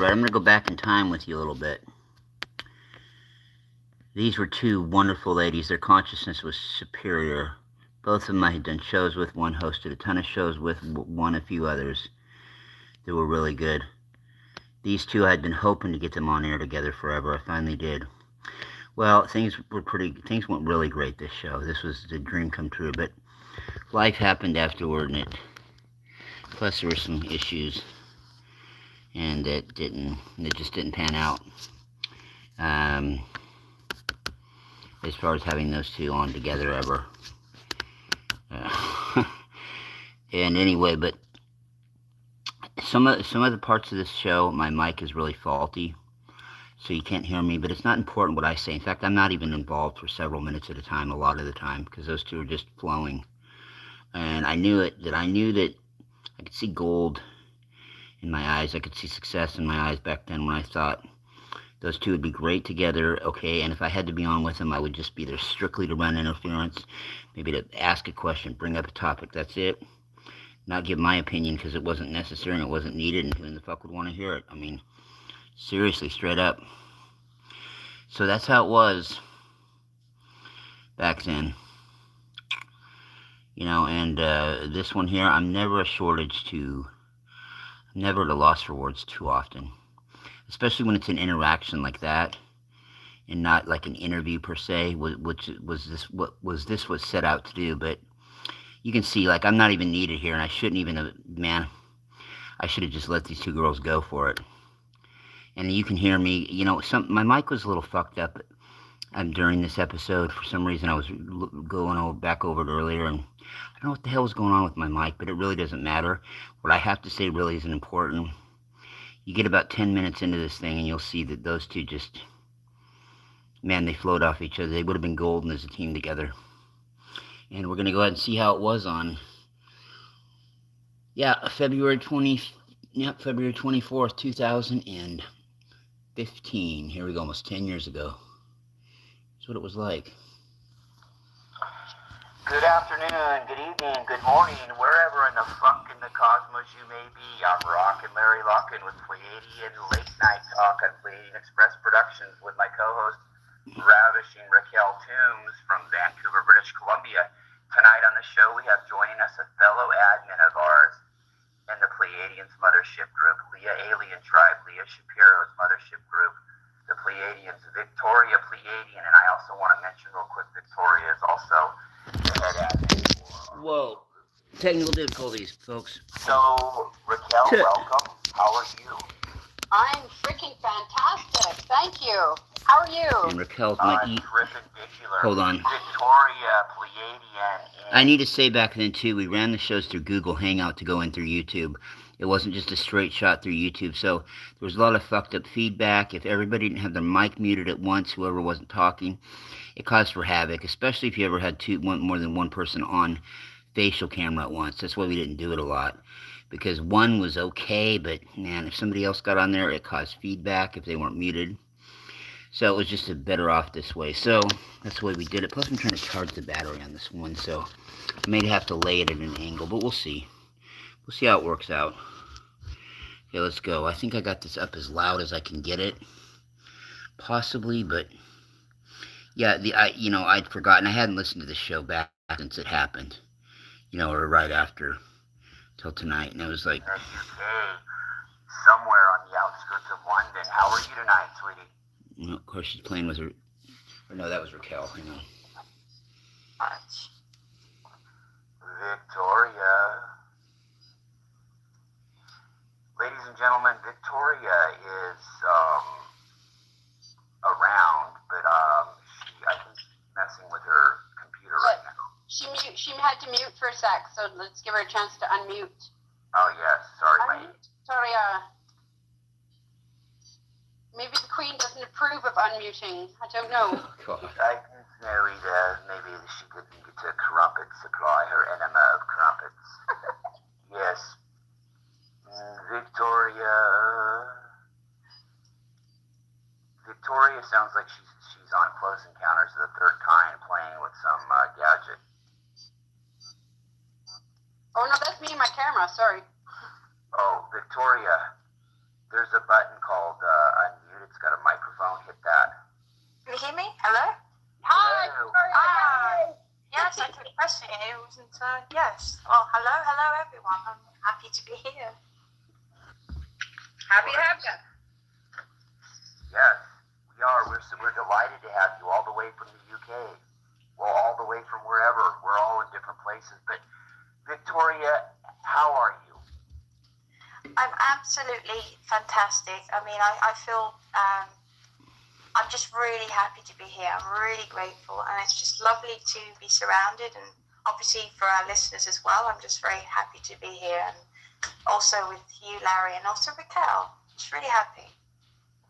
Right, I'm going to go back in time with you a little bit. These were two wonderful ladies. Their consciousness was superior. Both of them I had done shows with. One hosted a ton of shows with, one a few others that were really good. These two I had been hoping to get them on air together forever. I finally did. Well, things went really great this show. This was the dream come true, but life happened afterward, and plus there were some issues, and it just didn't pan out. As far as having those two on together ever. And anyway, but some of the parts of this show, my mic is really faulty, so you can't hear me, but it's not important what I say. In fact, I'm not even involved for several minutes at a time, a lot of the time, because those two are just flowing. And I knew that I could see gold in my eyes. I could see success in my eyes back then when I thought those two would be great together, okay, and if I had to be on with them, I would just be there strictly to run interference, maybe to ask a question, bring up a topic, that's it. Not give my opinion because it wasn't necessary and it wasn't needed, and who in the fuck would want to hear it? I mean, seriously, straight up. So that's how it was back then. And this one here, I'm never at a loss for words too often. Especially when it's an interaction like that, and not like an interview per se, which was this was set out to do. But you can see, like, I'm not even needed here, and I shouldn't even have, man, I should have just let these two girls go for it. And you can hear me, my mic was a little fucked up during this episode. For some reason, I was going back over it earlier, and I don't know what the hell was going on with my mic, but it really doesn't matter. What I have to say really isn't important. You get about 10 minutes into this thing and you'll see that those two just, man, they flowed off each other. They would have been golden as a team together. And we're going to go ahead and see how it was on, February 24th, 2015. Here we go, almost 10 years ago. That's what it was like. Good afternoon, good evening, good morning, wherever in the fuck in the cosmos you may be. I'm Rockin' Larry Lockin' with Pleiadian Late Night Talk on Pleiadian Express Productions with my co-host, Ravishing Raquel Toombs from Vancouver, British Columbia. Tonight on the show we have joining us a fellow admin of ours in the Pleiadians Mothership Group, Leah Alien Tribe, Leah Shapiro's Mothership Group, the Pleiadians, Victoria Pleiadian, and I also want to mention real quick, Victoria is also Whoa, technical difficulties, folks. So, Raquel, welcome. How are you? I'm freaking fantastic. Thank you. How are you? And Raquel's my Perpendicular. Hold on. Victoria Pleiadian. I need to say back then, too, we ran the shows through Google Hangout to go in through YouTube. It wasn't just a straight shot through YouTube, so there was a lot of fucked up feedback. If everybody didn't have their mic muted at once, whoever wasn't talking, it caused for havoc, especially if you ever had more than one person on facial camera at once. That's why we didn't do it a lot, because one was okay, but man, if somebody else got on there, it caused feedback if they weren't muted. So it was just better off this way. So that's the way we did it. Plus I'm trying to charge the battery on this one, so I may have to lay it at an angle, but we'll see. We'll see how it works out. Okay, let's go. I think I got this up as loud as I can get it, possibly, but yeah, I'd forgotten. I hadn't listened to the show back since it happened, or right after, till tonight, and I was like, somewhere on the outskirts of London. How are you tonight, sweetie? Of course, she's playing with her. Or no, that was Raquel. Victoria. Ladies and gentlemen, Victoria is around, but I think she's messing with her computer right now. She had to mute for a sec, so let's give her a chance to unmute. Oh yes, sorry, lady. Sorry, maybe the Queen doesn't approve of unmuting. I don't know. Oh, God. I think maybe she could get to Crumpet supply her enema of crumpets. Yes. Victoria sounds like she's on Close Encounters of the Third Kind playing with some gadget. Oh no, that's me and my camera. Sorry. Oh, Victoria, There's a button called unmute. It's got a microphone. Hit that. Can you hear me? Hello? Hi. Hi. Yes, I kept pressing it. It wasn't, yes. Well, hello everyone. I'm happy to be here. Happy to have you. Yes, we are. We're delighted to have you all the way from the UK. Well, all the way from wherever. We're all in different places. But Victoria, how are you? I'm absolutely fantastic. I mean, I feel I'm just really happy to be here. I'm really grateful, and it's just lovely to be surrounded. And obviously, for our listeners as well, I'm just very happy to be here, and also with you, Larry, and also Raquel. Just really happy.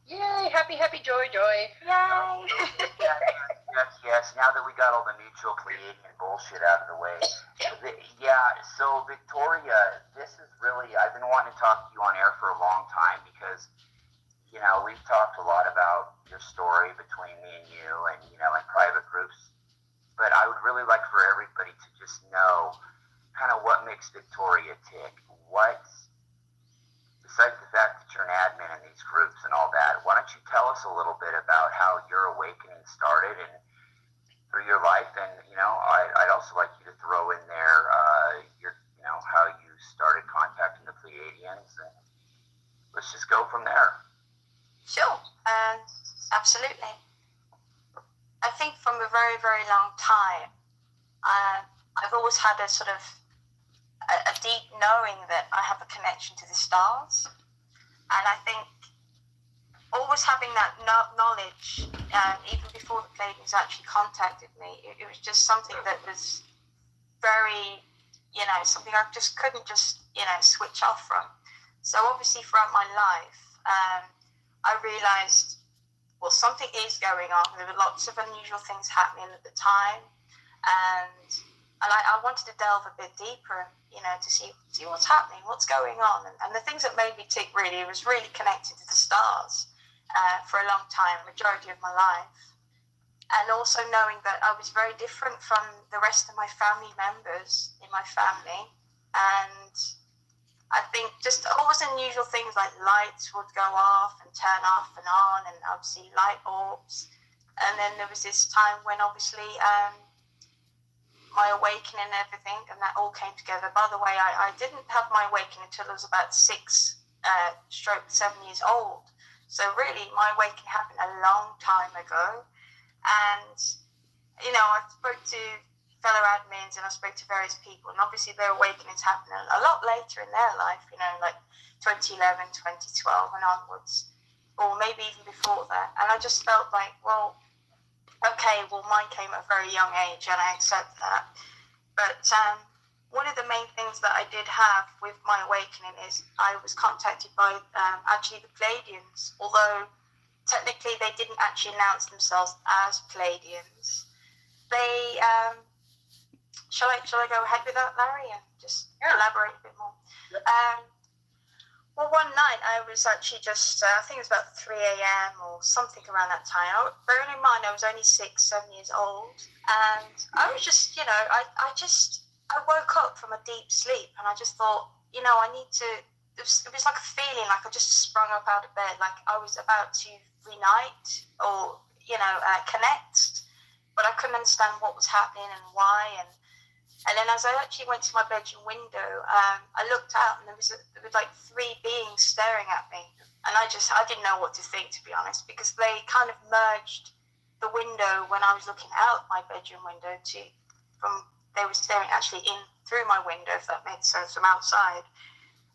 Yay! Happy, joy. Yay! Yes. Now that we got all the mutual Pleiadian bullshit out of the way. Yeah, so Victoria, this is really, I've been wanting to talk to you on air for a long time because, you know, we've talked a lot about your story between me and you and, you know, in private groups. But I would really like for everybody to just know kind of what makes Victoria tick. Besides the fact that you're an admin in these groups and all that, why don't you tell us a little bit about how your awakening started and through your life, and you know, I'd also like you to throw in there how you started contacting the Pleiadians, and let's just go from there. Sure, absolutely. I think from a very, very long time, I've always had a sort of a deep knowing that I have a connection to the stars, and I think always having that knowledge, even before the Pleiadians actually contacted me, it was just something that was very, you know, something I just couldn't switch off from. So obviously throughout my life, I realized, well, something is going on. There were lots of unusual things happening at the time, and I wanted to delve a bit deeper, you know, to see what's happening, what's going on. And the things that made me tick really was really connected to the stars for a long time, majority of my life. And also knowing that I was very different from the rest of my family members in my family. And I think just always unusual things like lights would go off and turn off and on, and obviously light orbs. And then there was this time when obviously my awakening and everything, and that all came together. By the way, I didn't have my awakening until I was about 6 stroke 7 years old. So really, my awakening happened a long time ago. And, you know, I spoke to fellow admins and I spoke to various people, and obviously their awakenings happened a lot later in their life, you know, like 2011, 2012 and onwards, or maybe even before that. And I just felt like, well, okay, well, mine came at a very young age, and I accept that. But one of the main things that I did have with my awakening is I was contacted by actually the Pleiadians, although technically they didn't actually announce themselves as Pleiadians. They, shall I go ahead with that, Larry, and just elaborate a bit more? Well, one night I was actually just, I think it was about 3 a.m. or something around that time. Bearing in mind I was only 6, 7 years old, and I was just, you know, I woke up from a deep sleep, and I just thought, you know, I need to, it was like a feeling, like I just sprung up out of bed, like I was about to reunite or, you know, connect, but I couldn't understand what was happening and why. And then as I actually went to my bedroom window, I looked out, and there was like 3 beings staring at me. And I didn't know what to think, to be honest, because they kind of merged the window when I was looking out my bedroom window they were staring actually in through my window, if that made sense, from outside.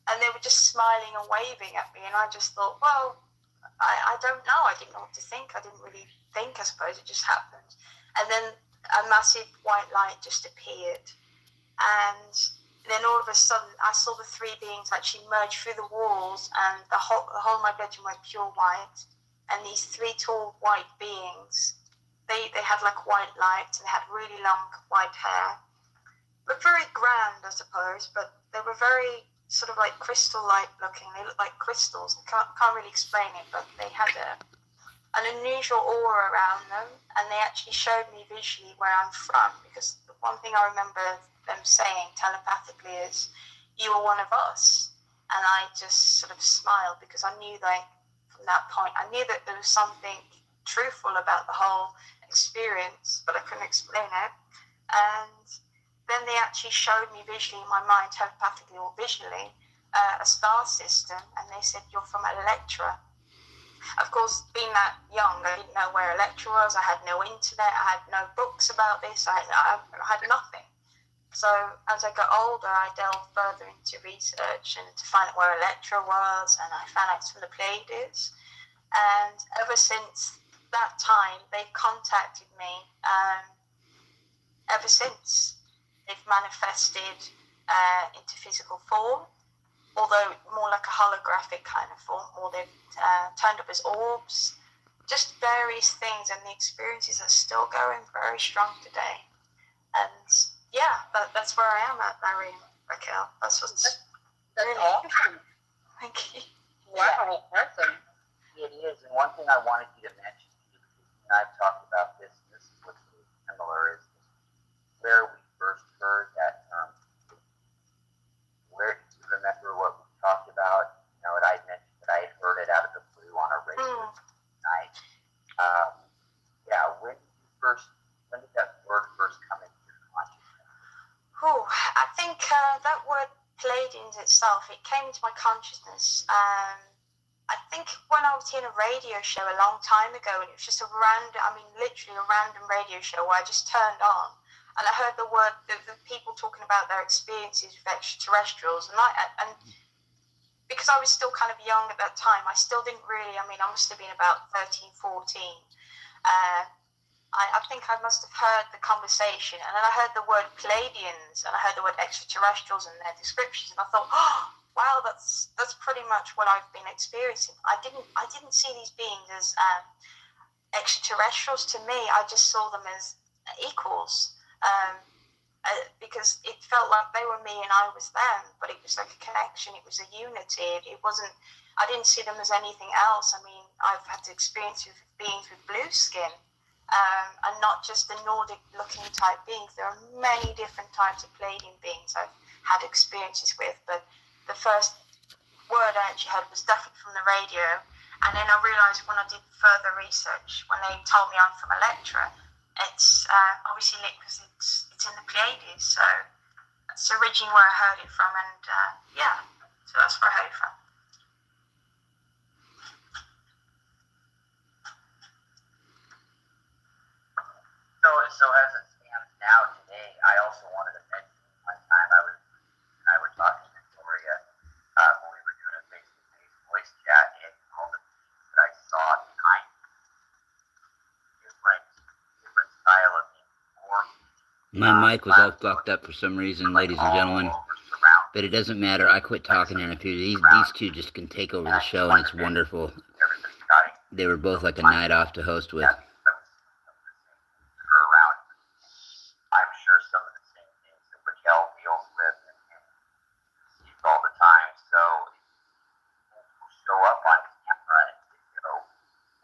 And they were just smiling and waving at me. And I just thought, well, I don't know. I didn't know what to think. I didn't really think, I suppose. It just happened. And then a massive white light just appeared. And then all of a sudden, I saw the 3 beings actually merge through the walls, and the whole of my bedroom went pure white. And these 3 tall white beings, they had like white light, and they had really long white hair. Looked very grand, I suppose, but they were very sort of like crystal-like looking. They looked like crystals. I can't really explain it, but they had an unusual aura around them, and they actually showed me visually where I'm from, because the one thing I remember them saying telepathically is, you are one of us. And I just sort of smiled because I knew from that point, I knew that there was something truthful about the whole experience, but I couldn't explain it. And then they actually showed me visually in my mind, telepathically or visually, a star system, and they said, you're from Electra. Of course, being that young, I didn't know where Electra was. I had no internet. I had no books about this. I had nothing. So as I got older, I delved further into research and to find out where Electra was, and I found out it's from the Pleiades. And ever since that time, they've contacted me. Ever since, they've manifested into physical form, although more like a holographic kind of form, or they've turned up as orbs, just various things, and the experiences are still going very strong today. And yeah, that's where I am at, Larry and Raquel. That's really awesome. Thank you. Wow, awesome. It is, and one thing I wanted you to mention, because you and I've talked about this, and this is what's really similar, is where we first heard that term. Where do you remember what we talked about? You know, I mentioned that I had heard it out of the blue on a radio night. Yeah, when did that word first come into your consciousness? I think that word Pleiadians itself, it came into my consciousness. I think when I was hearing a radio show a long time ago, and it was just literally a random radio show where I just turned on, and I heard the word, the people talking about their experiences with extraterrestrials, and because I was still kind of young at that time, I still didn't really, I must have been about 13, 14. I think I must have heard the conversation, and then I heard the word Pleiadians, and I heard the word extraterrestrials and their descriptions, and I thought, oh, wow, that's pretty much what I've been experiencing. I didn't see these beings as extraterrestrials to me. I just saw them as equals, because it felt like they were me and I was them, but it was like a connection. It was a unity. It wasn't. I didn't see them as anything else. I mean, I've had experience with beings with blue skin. And not just the Nordic-looking type beings. There are many different types of Pleiadian beings I've had experiences with, but the first word I actually heard was definitely from the radio, and then I realised when I did further research, when they told me I'm from Electra, it's obviously lit because it's in the Pleiades, so that's originally where I heard it from, and so that's where I heard it from. So as it stands now today, I also wanted to mention one time I were talking to Victoria when we were doing a face-to-face voice chat, and all the things that I saw behind different style of being. My mic was all fucked up for some reason, ladies and gentlemen. But it doesn't matter. I quit talking and these two just can take over the show, and it's wonderful. They were both like a night off to host with. I'm sure some of the same things that Raquel deals with and sees all the time. So people show up on camera and video,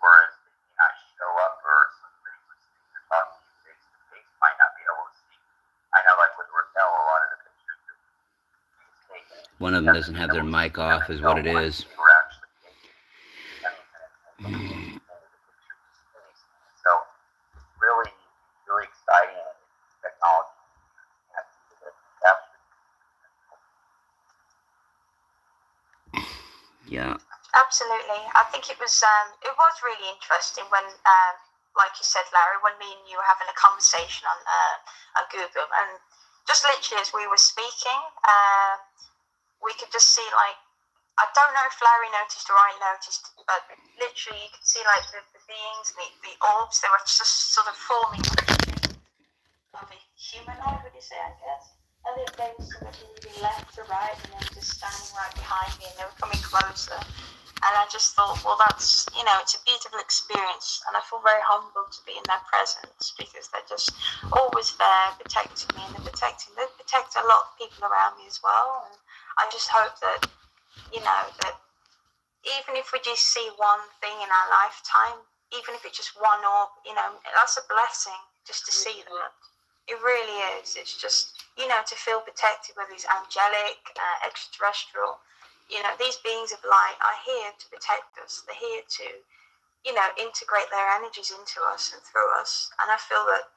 whereas they may not show up, or somebody listening or talking to you face to face might not be able to see. I know, like with Raquel, a lot of the pictures that she's taken. One of them doesn't have their mic off, is what it is. So really, really exciting technology. Yeah. Absolutely. I think it was really interesting when, like you said, Larry, when me and you were having a conversation on Google, and just literally as we were speaking, we could just see, like, I don't know if Larry noticed or I noticed, but literally you could see like the beings, the orbs, they were just sort of forming of a humanoid, would you say, I guess? And they were sort of moving left to right, and then just standing right behind me, and they were coming closer. And I just thought, well, that's, it's a beautiful experience, and I feel very humbled to be in their presence, because they're just always there protecting me, and they protect a lot of people around me as well. And I just hope that, that even if we just see one thing in our lifetime, even if it's just one orb, that's a blessing just to see that. It really is. It's just, to feel protected, whether it's angelic, extraterrestrial, these beings of light are here to protect us. They're here to, integrate their energies into us and through us. And I feel that,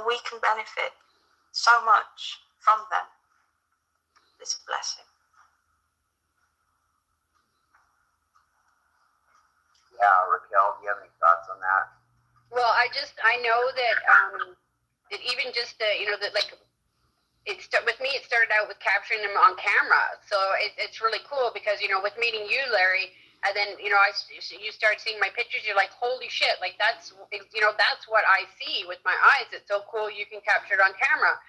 we can benefit so much from them. It's a blessing. Yeah, Raquel, do you have any thoughts on that? Well, I know that that even just that like with me, it started out with capturing them on camera. So it's really cool because with meeting you, Larry, and then you started seeing my pictures. You're like, holy shit! Like that's what I see with my eyes. It's so cool. You can capture it on camera.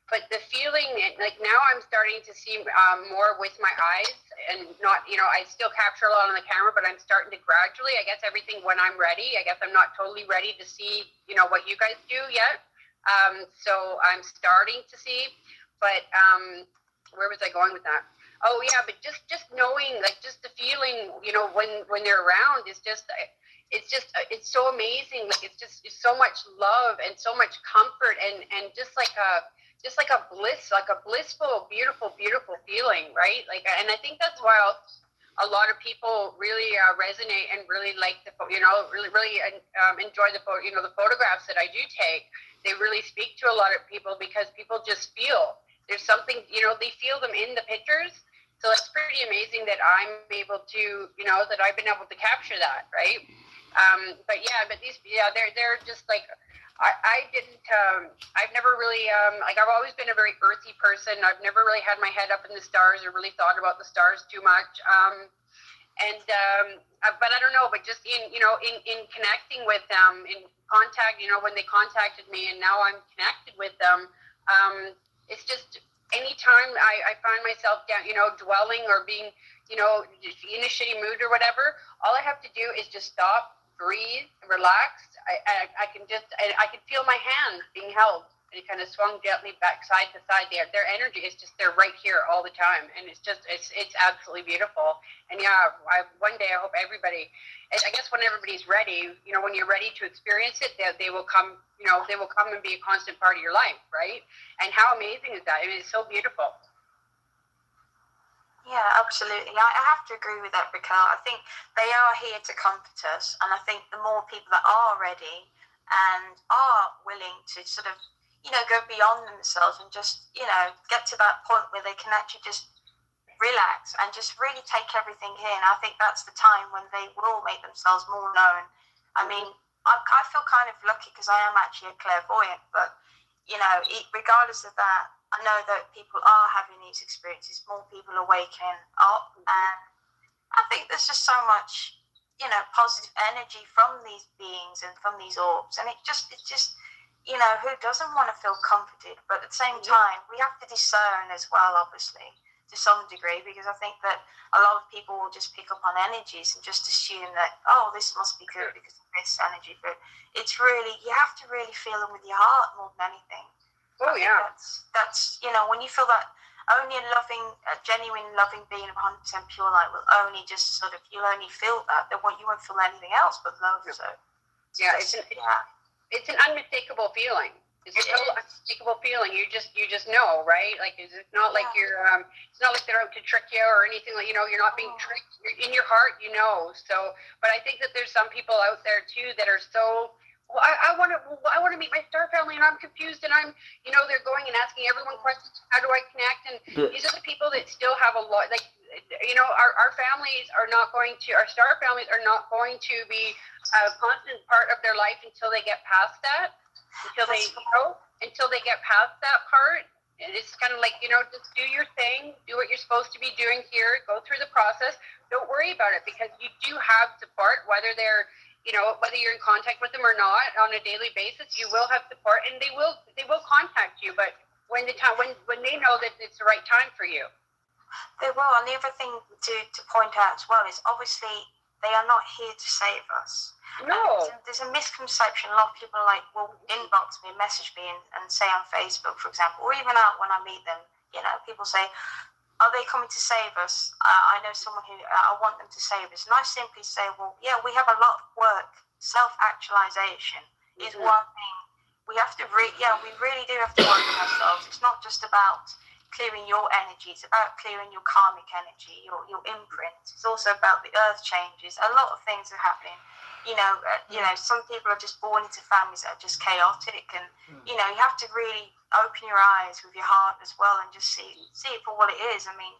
But the feeling, like now I'm starting to see more with my eyes, and not, I still capture a lot on the camera, but I'm starting to gradually, I guess everything when I'm ready. I guess I'm not totally ready to see, what you guys do yet. So I'm starting to see, but where was I going with that? Oh yeah, but just knowing, like just the feeling, when they're around is just, it's so amazing. Like it's so much love and so much comfort and just like a bliss, like a blissful, beautiful feeling, right? Like, and I think that's why a lot of people really resonate and really like really enjoy the photographs that I do take. They really speak to a lot of people because people just feel there's something, they feel them in the pictures. So it's pretty amazing that I'm able to, that I've been able to capture that, right? But they're just like, I've never really, like I've always been a very earthy person. I've never really had my head up in the stars or really thought about the stars too much. But I don't know, but just in connecting with them, in contact, when they contacted me and now I'm connected with them, it's just anytime I find myself down, dwelling or being, in a shitty mood or whatever, all I have to do is just stop, breathe, relax. I can feel my hands being held and it kind of swung gently back side to side. Their energy is just, they're right here all the time. And it's absolutely beautiful. And yeah, one day I hope everybody, I guess when everybody's ready, when you're ready to experience it, they will come, they will come and be a constant part of your life. Right. And how amazing is that? I mean, it's so beautiful. Yeah, absolutely. I have to agree with that, Raquel. I think they are here to comfort us. And I think the more people that are ready and are willing to sort of, go beyond themselves and just, get to that point where they can actually just relax and just really take everything in. I think that's the time when they will make themselves more known. I mean, I feel kind of lucky because I am actually a clairvoyant, but, regardless of that, I know that people are having these experiences, more people are waking up, and I think there's just so much, positive energy from these beings and from these orbs, and it's just, who doesn't want to feel comforted? But at the same time, we have to discern as well, obviously, to some degree, because I think that a lot of people will just pick up on energies and just assume that, oh, this must be good because of this energy, but it's really, you have to really feel them with your heart more than anything. Oh, yeah. That's when you feel that only a genuine loving being of 100% pure light will only just sort of, you'll only feel that, you won't feel anything else but love. So yeah, it's an unmistakable feeling. It's a total unmistakable feeling. You just know, right? Like it's not like you're it's not like they're out to trick you or anything. Like you're not being tricked. You're in your heart, So, but I think that there's some people out there too that are so. Well, I want to meet my star family, and I'm confused, and I'm, they're going and asking everyone questions. How do I connect? And these are the people that still have a lot, like, our families are not going to, our star families are not going to be a constant part of their life until they get past that, until they get past that part. And it's kind of like, just do your thing, do what you're supposed to be doing here, go through the process. Don't worry about it because you do have support, whether they're, whether you're in contact with them or not on a daily basis, you will have support and they will contact you. But when they know that it's the right time for you. They will. And the other thing to point out as well is obviously they are not here to save us. No. There's a misconception. A lot of people will inbox me, message me and say on Facebook, for example, or even out when I meet them, people say, are they coming to save us? I know someone who I want them to save us. And I simply say, well, yeah, we have a lot of work. Self-actualization is one thing. We have to we really do have to work on ourselves. It's not just about clearing your energy. It's about clearing your karmic energy, your imprint. It's also about the earth changes. A lot of things are happening. Some people are just born into families that are just chaotic, and you have to really open your eyes with your heart as well, and just see it for what it is. I mean,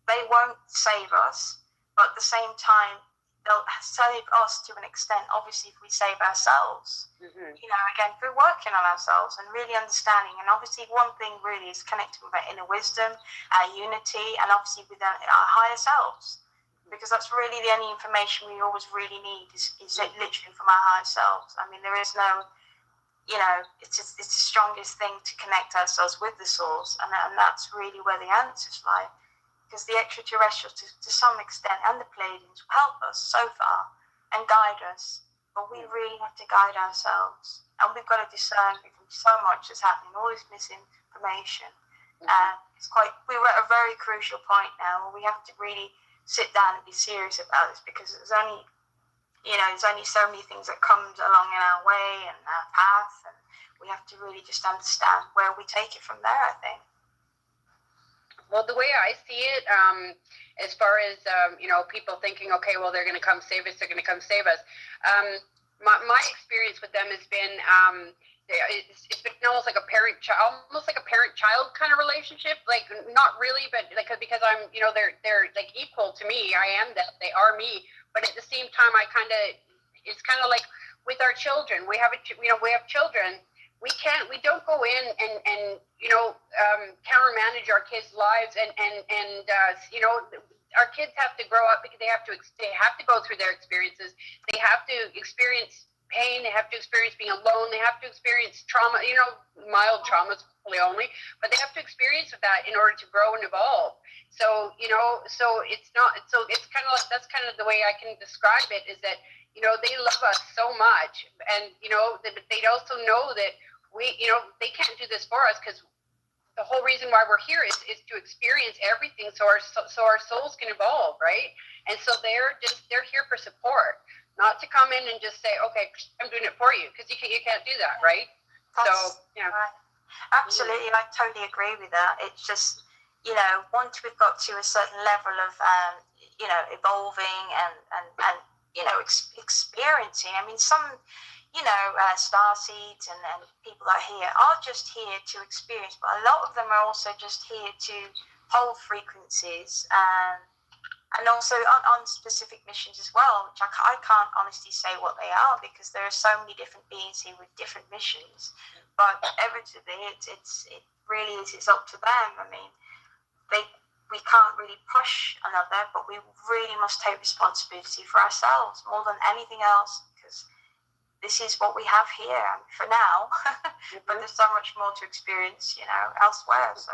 they won't save us, but at the same time, they'll save us to an extent, obviously, if we save ourselves. Again, through working on ourselves and really understanding. And obviously, one thing really is connecting with our inner wisdom, our unity, and obviously with our higher selves. Because that's really the only information we always really need is literally from our higher selves. I mean, there is no, it's the strongest thing to connect ourselves with the source. And that's really where the answers lie. Because the extraterrestrials, to some extent, and the Pleiadians will help us so far and guide us. But we really have to guide ourselves. And we've got to discern because so much is happening, all this misinformation. We're at a very crucial point now where we have to really sit down and be serious about this, because there's only so many things that comes along in our way and our path, and we have to really just understand where we take it from there, I think. Well, the way I see it, as far as, people thinking, okay, well, they're going to come save us, my experience with them has been, it's been almost like a parent-child kind of relationship. Like, not really, but like, because I'm, they're like equal to me. I am that, they are me. But at the same time, it's kind of like with our children. We have children. We don't go in and counter-manage our kids' lives and our kids have to grow up because they have to go through their experiences. They have to experience pain. They have to experience being alone. They have to experience trauma, mild traumas hopefully only, but they have to experience that in order to grow and evolve. So, it's kind of like, that's kind of the way I can describe it, is that, they love us so much, and, they also know that they can't do this for us, because the whole reason why we're here is to experience everything so our souls can evolve, right? And so they're here for support, not to come in and just say, okay, I'm doing it for you, because you can't do that, right? Right. Absolutely, I totally agree with that. It's just, once we've got to a certain level of, evolving and experiencing. I mean, some, star seeds and people that are here are just here to experience, but a lot of them are also just here to hold frequencies and also on specific missions as well, which I can't honestly say what they are, because there are so many different beings here with different missions. But evidently, it really is, it's up to them. I mean, we can't really push another, but we really must take responsibility for ourselves more than anything else, because this is what we have here for now. But there's so much more to experience, elsewhere. So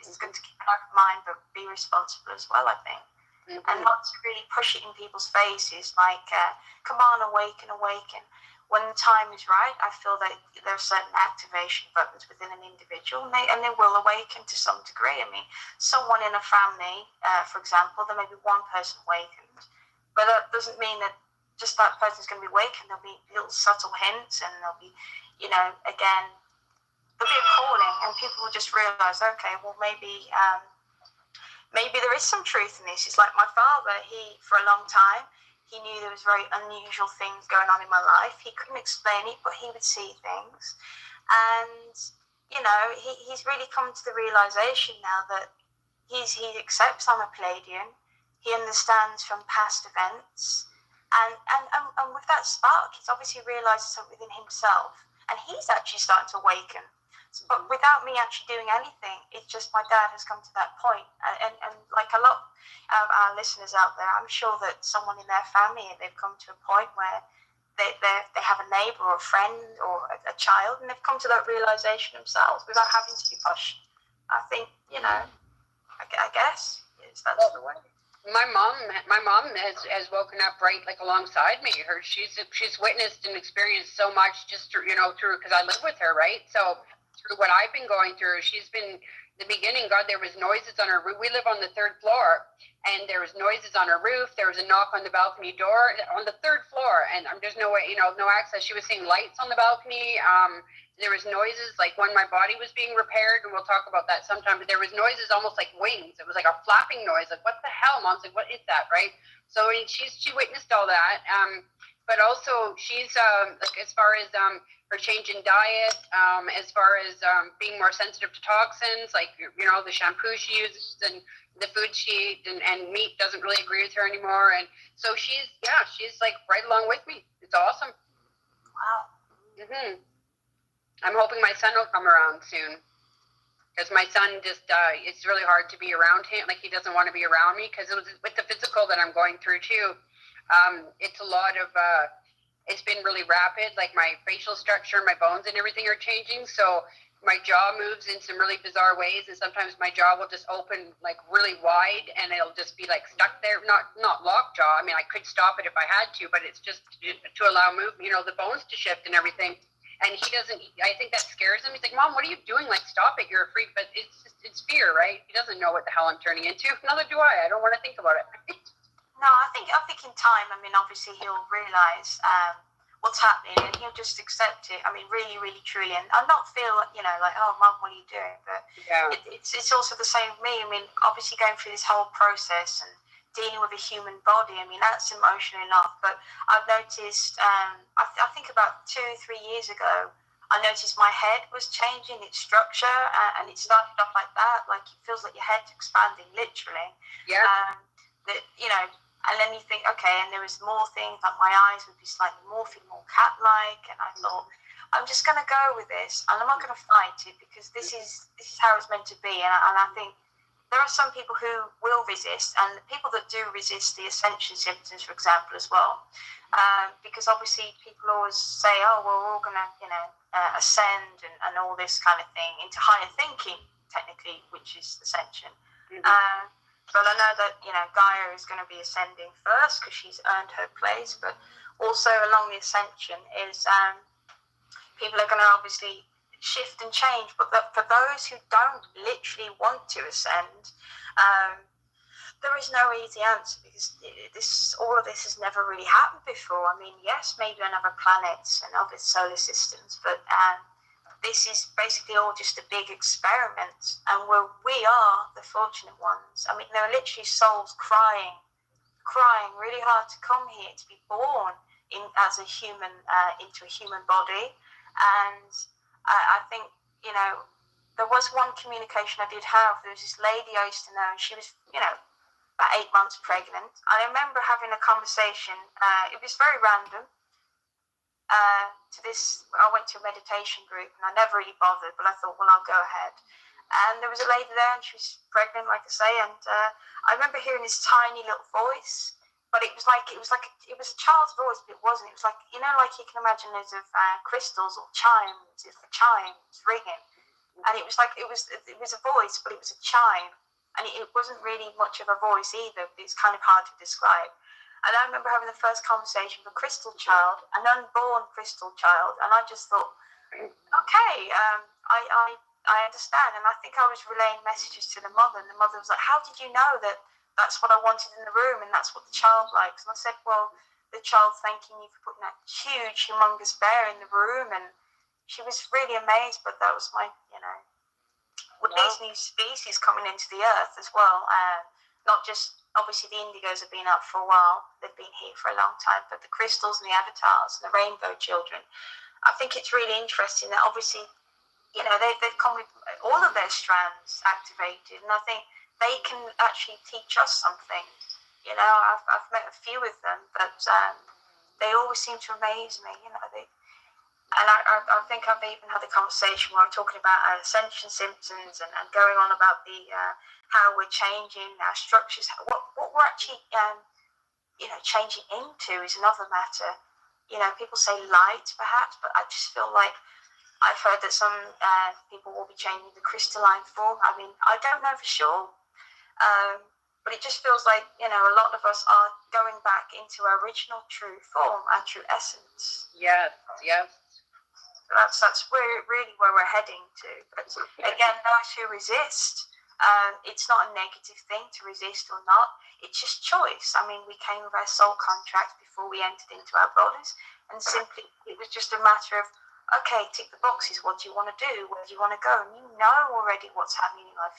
it's good to keep an open mind, but be responsible as well, I think. And not to really push it in people's faces, like, come on, awaken. When the time is right, I feel that there are certain activation buttons within an individual, and they will awaken to some degree. I mean, someone in a family, for example, there may be one person awakened, but that doesn't mean that just that person's going to be awakened. There'll be little subtle hints, and there'll be, again, there'll be a calling, and people will just realize, okay, well, maybe there is some truth in this. It's like my father, for a long time, he knew there was very unusual things going on in my life. He couldn't explain it, but he would see things. And, he's really come to the realization now that he accepts I'm a Pleiadian. He understands from past events. And with that spark, he's obviously realized something within himself. And he's actually starting to awaken. But without me actually doing anything, it's just my dad has come to that point. And like a lot of our listeners out there, I'm sure that someone in their family, they've come to a point where they have a neighbor or a friend or a child, and they've come to that realization themselves without having to be pushed. I think, I guess that's the way. My mom has woken up right like alongside me. She's witnessed and experienced so much just through because I live with her, right? So through what I've been going through, she's been the beginning, God, there was noises on our roof. We live on the 3rd floor, and there was noises on our roof. There was a knock on the balcony door on the 3rd floor, and there's no way, no access. She was seeing lights on the balcony. There was noises like when my body was being repaired, and we'll talk about that sometime. But there was noises almost like wings. It was like a flapping noise. Like, what the hell, Mom's like, what is that, right? So she witnessed all that. But also she's like, as far as her change in diet, as far as being more sensitive to toxins, like, the shampoo she uses and the food she eats, and meat doesn't really agree with her anymore. And so she's like right along with me. It's awesome. Wow. Mm-hmm. I'm hoping my son will come around soon, because my son just, it's really hard to be around him. Like, he doesn't want to be around me, because it was with the physical that I'm going through too. It's a lot of, it's been really rapid. Like, my facial structure, my bones and everything are changing. So my jaw moves in some really bizarre ways. And sometimes my jaw will just open like really wide, and it'll just be like stuck there. Not locked jaw. I mean, I could stop it if I had to, but it's just to allow movement, the bones to shift and everything. And he doesn't, I think that scares him. He's like, Mom, what are you doing? Like, stop it. You're a freak. But it's fear, right? He doesn't know what the hell I'm turning into. Neither do I. I don't want to think about it. No, I think in time, I mean, obviously he'll realise what's happening, and he'll just accept it. I mean, really, really, truly, and not feel, like, oh, Mum, what are you doing? But yeah. It's also the same with me. I mean, obviously going through this whole process and dealing with a human body, I mean, that's emotional enough. But I've noticed, I think about 2-3 years ago, I noticed my head was changing its structure, and it started off like that, like it feels like your head's expanding, literally. Yeah. And then you think, okay, and there was more things, like my eyes would be slightly morphing, more cat-like, and I thought, I'm just going to go with this, and I'm not going to fight it, because this is how it's meant to be. And I think there are some people who will resist, and the people that do resist the ascension symptoms, for example, as well, because obviously people always say, oh, well, we're all going to, ascend and all this kind of thing into higher thinking, technically, which is ascension. Mm-hmm. But I know that, Gaia is going to be ascending first because she's earned her place. But also along the ascension is people are going to obviously shift and change. But for those who don't literally want to ascend, there is no easy answer, because all of this has never really happened before. I mean, yes, maybe on other planets and other solar systems, but this is basically all just a big experiment, and we are the fortunate ones. I mean, there are literally souls crying really hard to come here, to be born as a human, into a human body. And I think, there was one communication I did have. There was this lady I used to know, and she was, about 8 months pregnant. I remember having a conversation. It was very random. I went to a meditation group, and I never really bothered, but I thought, well, I'll go ahead. And there was a lady there, and she was pregnant, like I say, and I remember hearing this tiny little voice, but it was a child's voice, but it wasn't. It was like, like you can imagine those of crystals or chimes, it's the chimes ringing, and it was a voice, but it was a chime, and it wasn't really much of a voice either. It's kind of hard to describe. And I remember having the first conversation with a crystal child, an unborn crystal child, and I just thought, okay, I understand. And I think I was relaying messages to the mother, and the mother was like, how did you know that that's what I wanted in the room, and that's what the child likes? And I said, well, the child thanking you for putting that huge, humongous bear in the room, and she was really amazed. But that was my, with these new species coming into the earth as well, not just, obviously the indigos have been up for a while, they've been here for a long time, but the crystals and the avatars and the rainbow children, I think it's really interesting that obviously, they've come with all of their strands activated, and I think they can actually teach us something. I've met a few of them, but they always seem to amaze me, and I think I've even had a conversation where I'm talking about ascension symptoms and going on about the how we're changing our structures, what we're actually changing into is another matter. People say light perhaps, but I just feel like I've heard that some people will be changing the crystalline form. I mean, I don't know for sure, but it just feels like a lot of us are going back into our original true form, our true essence. Yes. So that's really where we're heading to. But again, those who resist, it's not a negative thing to resist or not. It's just choice. I mean, we came with our soul contract before we entered into our bodies, and simply it was just a matter of, okay, tick the boxes. What do you want to do? Where do you want to go? And you know already what's happening in your life.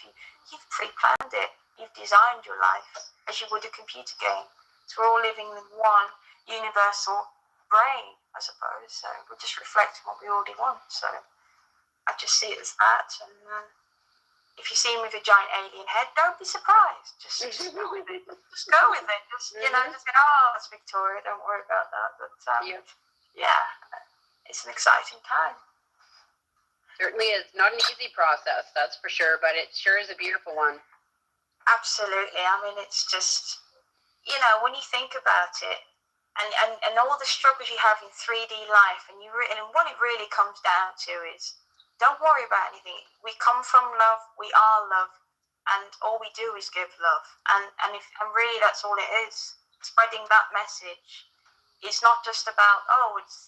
You've pre-planned it. You've designed your life as you would a computer game. So we're all living in one universal brain, I suppose. So we're just reflecting what we already want. So I just see it as that. And if you see me with a giant alien head, don't be surprised. Just go with it. Just go with it. Just just go, oh, that's Victoria. Don't worry about that. But yeah, it's an exciting time. Certainly is. Not an easy process, that's for sure, but it sure is a beautiful one. Absolutely. I mean, it's just, when you think about it, and all the struggles you have in 3D life, and what it really comes down to is, don't worry about anything. We come from love. We are love, and all we do is give love. And really, that's all it is. Spreading that message. It's not just about,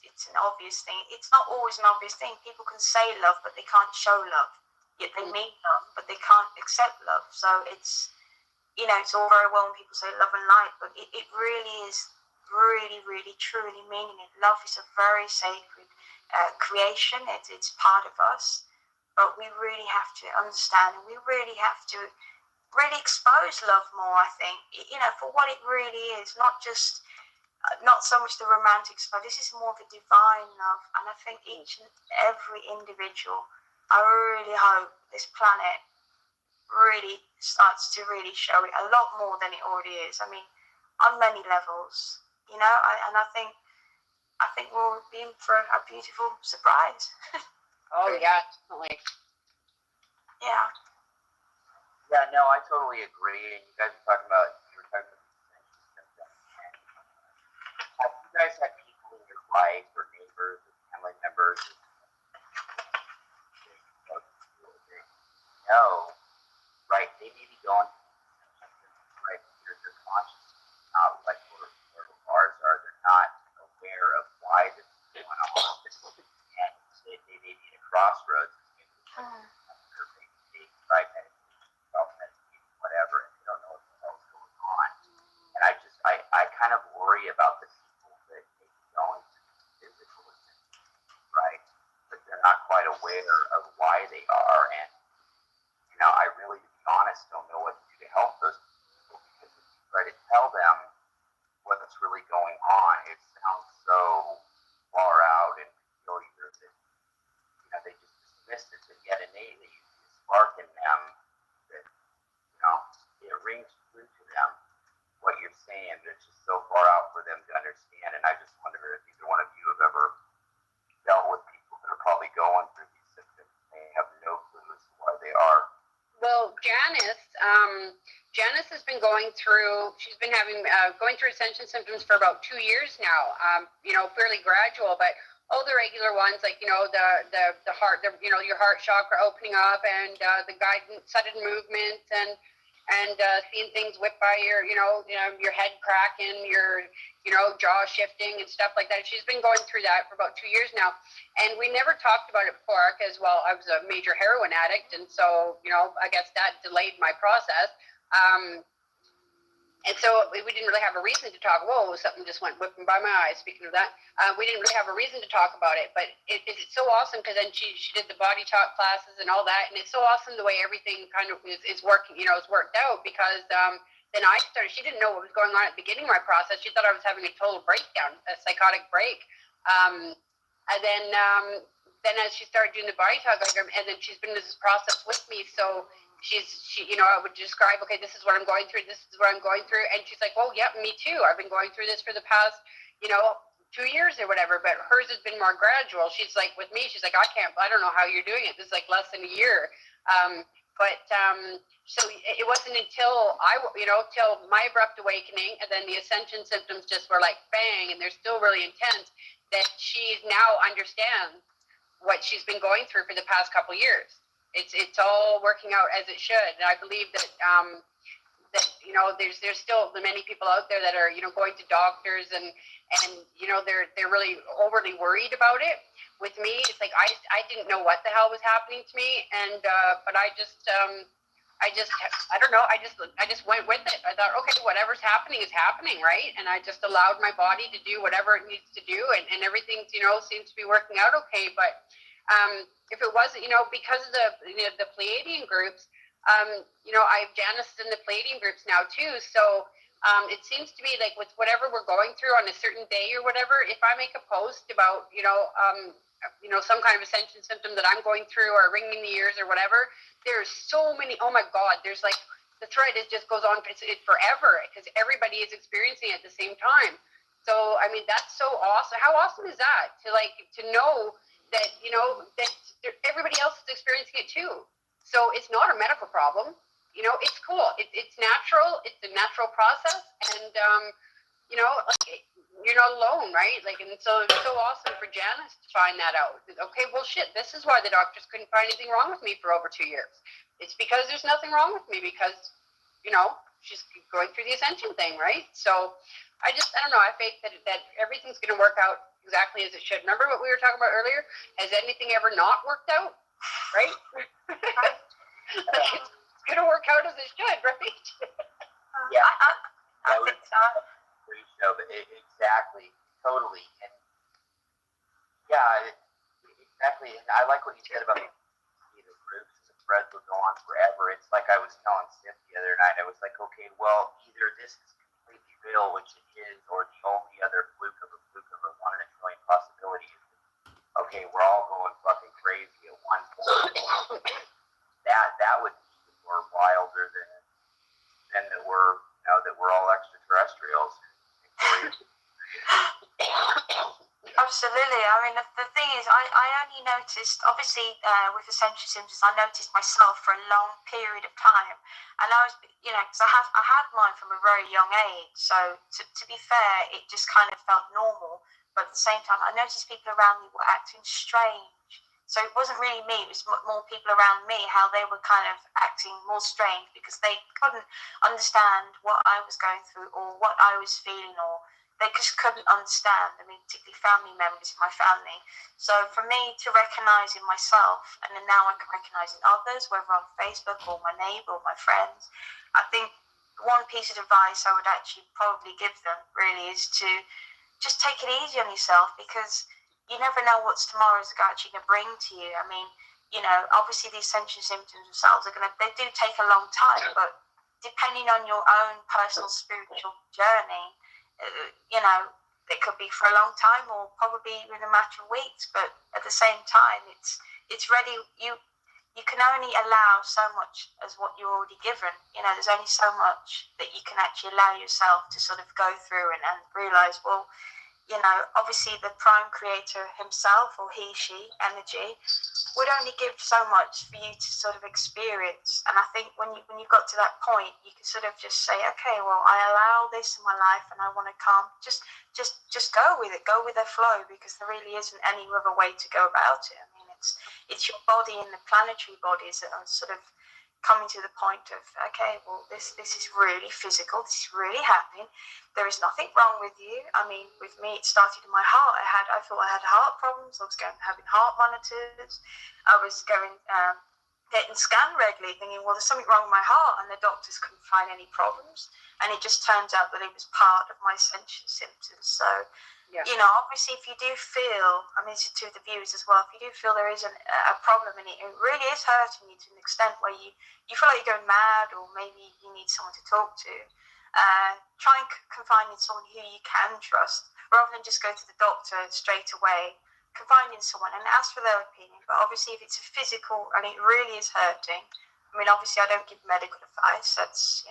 it's an obvious thing. It's not always an obvious thing. People can say love, but they can't show love. Yet they mean love, but they can't accept love. So it's, it's all very well when people say love and light, but it really is really, really, truly meaning it. Love is a very sacred creation. It's part of us, but we really have to understand, and we really have to really expose love more, I think, for what it really is, not so much the romantic stuff. This is more of a divine love, and I think each and every individual, I really hope this planet really starts to really show it a lot more than it already is. I mean, on many levels, and I think we'll be in for a beautiful surprise. Oh yeah, definitely. Yeah. Yeah, no, I totally agree. And you guys were talking about have you guys had people in your life or neighbors or family members right? They may be going right. Their conscious, not like where ours are. They're not aware of why this is going on, and they may be at a crossroads. They try meditation, self-medication, whatever, and they don't know what the hell's going on. And I kind of worry about the people that may be going through physical symptoms, right? But they're not quite aware of why they are, and I really, to be honest, don't know what to do to help those people, because if you try to tell them what's really going on, it sounds so far out and peculiar that they just dismiss it. But yet innately, you see a spark in them that it rings true to them what you're saying, but it's just so far out for them to understand. And I just wonder if either one of you have ever dealt with people that are probably going through these symptoms and they have no clue as to why they are. Well, Janice has been going through, she's been having, going through ascension symptoms for about 2 years now, fairly gradual, but all the regular ones, like, the heart, your heart chakra opening up, and the guidance, sudden movement, and seeing things whip by your head cracking, your, jaw shifting and stuff like that. She's been going through that for about 2 years now. And we never talked about it before because, well, I was a major heroin addict. And so, I guess that delayed my process. And so we didn't really have a reason to talk. Whoa, something just went whipping by my eyes. Speaking of that, we didn't really have a reason to talk about it. But it's so awesome because then she did the body talk classes and all that. And it's so awesome the way everything kind of is working, is worked out, because then I started, she didn't know what was going on at the beginning of my process. She thought I was having a total breakdown, a psychotic break. And then as she started doing the body talk, and then she's been in this process with me. So she, I would describe, okay, this is what I'm going through. This is what I'm going through. And she's like, well, yeah, me too. I've been going through this for the past, 2 years or whatever, but hers has been more gradual. She's like, with me, she's like, I don't know how you're doing it. This is like less than a year. So it wasn't until till my abrupt awakening, and then the ascension symptoms just were like bang, and they're still really intense, that she now understands what she's been going through for the past couple of years. It's all working out as it should, and I believe that there's still many people out there that are going to doctors and they're really overly worried about it. With me, it's like I didn't know what the hell was happening to me, and but I don't know. I just went with it. I thought, okay, whatever's happening is happening, right? And I just allowed my body to do whatever it needs to do, and everything, seems to be working out okay. But if it wasn't, because of the Pleiadian groups, I've Janice in the Pleiadian groups now too. So it seems to be like with whatever we're going through on a certain day or whatever, if I make a post about, some kind of ascension symptom that I'm going through or ringing the ears or whatever, there's so many, oh my God, there's like, the thread just goes on it forever because everybody is experiencing it at the same time. So, I mean, that's so awesome. How awesome is that to know that, that everybody else is experiencing it too. So it's not a medical problem. It's cool. It's natural. It's a natural process. And, you're not alone, right? And so it's so awesome for Janice to find that out. Okay, well, shit, this is why the doctors couldn't find anything wrong with me for over 2 years. It's because there's nothing wrong with me because, she's going through the ascension thing, right? So I don't know. I have faith that everything's going to work out exactly as it should. Remember what we were talking about earlier? Has anything ever not worked out? Right? It's going to work out as it should, right? Yeah. I think so. Exactly, totally, and yeah, exactly. And I like what you said about the groups. The threads will go on forever. It's like I was telling Sif the other night. I was like, okay, well, either this is completely real, which it is, or the only other fluke of a 1 in a trillion possibility is okay, we're all going fucking crazy at one point. that would be more wilder than that we're all extraterrestrials. Absolutely. I mean, the thing is, I only noticed, obviously, with ascension symptoms, I noticed myself for a long period of time. And I was, because I had mine from a very young age. So to be fair, it just kind of felt normal. But at the same time, I noticed people around me were acting strange. So it wasn't really me, it was more people around me, how they were kind of acting more strange because they couldn't understand what I was going through or what I was feeling, or they just couldn't understand. I mean, particularly family members in my family. So for me to recognise in myself, and then now I can recognise in others, whether on Facebook or my neighbour or my friends, I think one piece of advice I would actually probably give them really is to just take it easy on yourself, because you never know what tomorrow's actually going to bring to you. I mean, obviously the ascension symptoms themselves they do take a long time, but depending on your own personal spiritual journey, it could be for a long time or probably in a matter of weeks. But at the same time, it's ready. You can only allow so much as what you're already given. There's only so much that you can actually allow yourself to sort of go through and realise, well, obviously the prime creator himself, or he, she, energy, would only give so much for you to sort of experience. And I think when you got to that point, you can sort of just say, okay, well, I allow this in my life and I want to come. Just go with it, go with the flow, because there really isn't any other way to go about it. I mean, it's your body and the planetary bodies that are sort of coming to the point of, okay, well, this is really physical, this is really happening. There is nothing wrong with you. I mean, with me, it started in my heart. I thought I had heart problems. I was having heart monitors. I was getting scanned regularly, thinking, well, there's something wrong with my heart, and the doctors couldn't find any problems. And it just turns out that it was part of my ascension symptoms. So, yeah. Obviously, if you do feel, I mean, this is to the viewers as well, if you do feel there is a problem and it really is hurting you to an extent where you feel like you're going mad, or maybe you need someone to talk to, try and confine in someone who you can trust, rather than just go to the doctor straight away. Confine in someone and ask for their opinion. But obviously, if it's a physical and it really is hurting, I mean, obviously, I don't give medical advice. That's,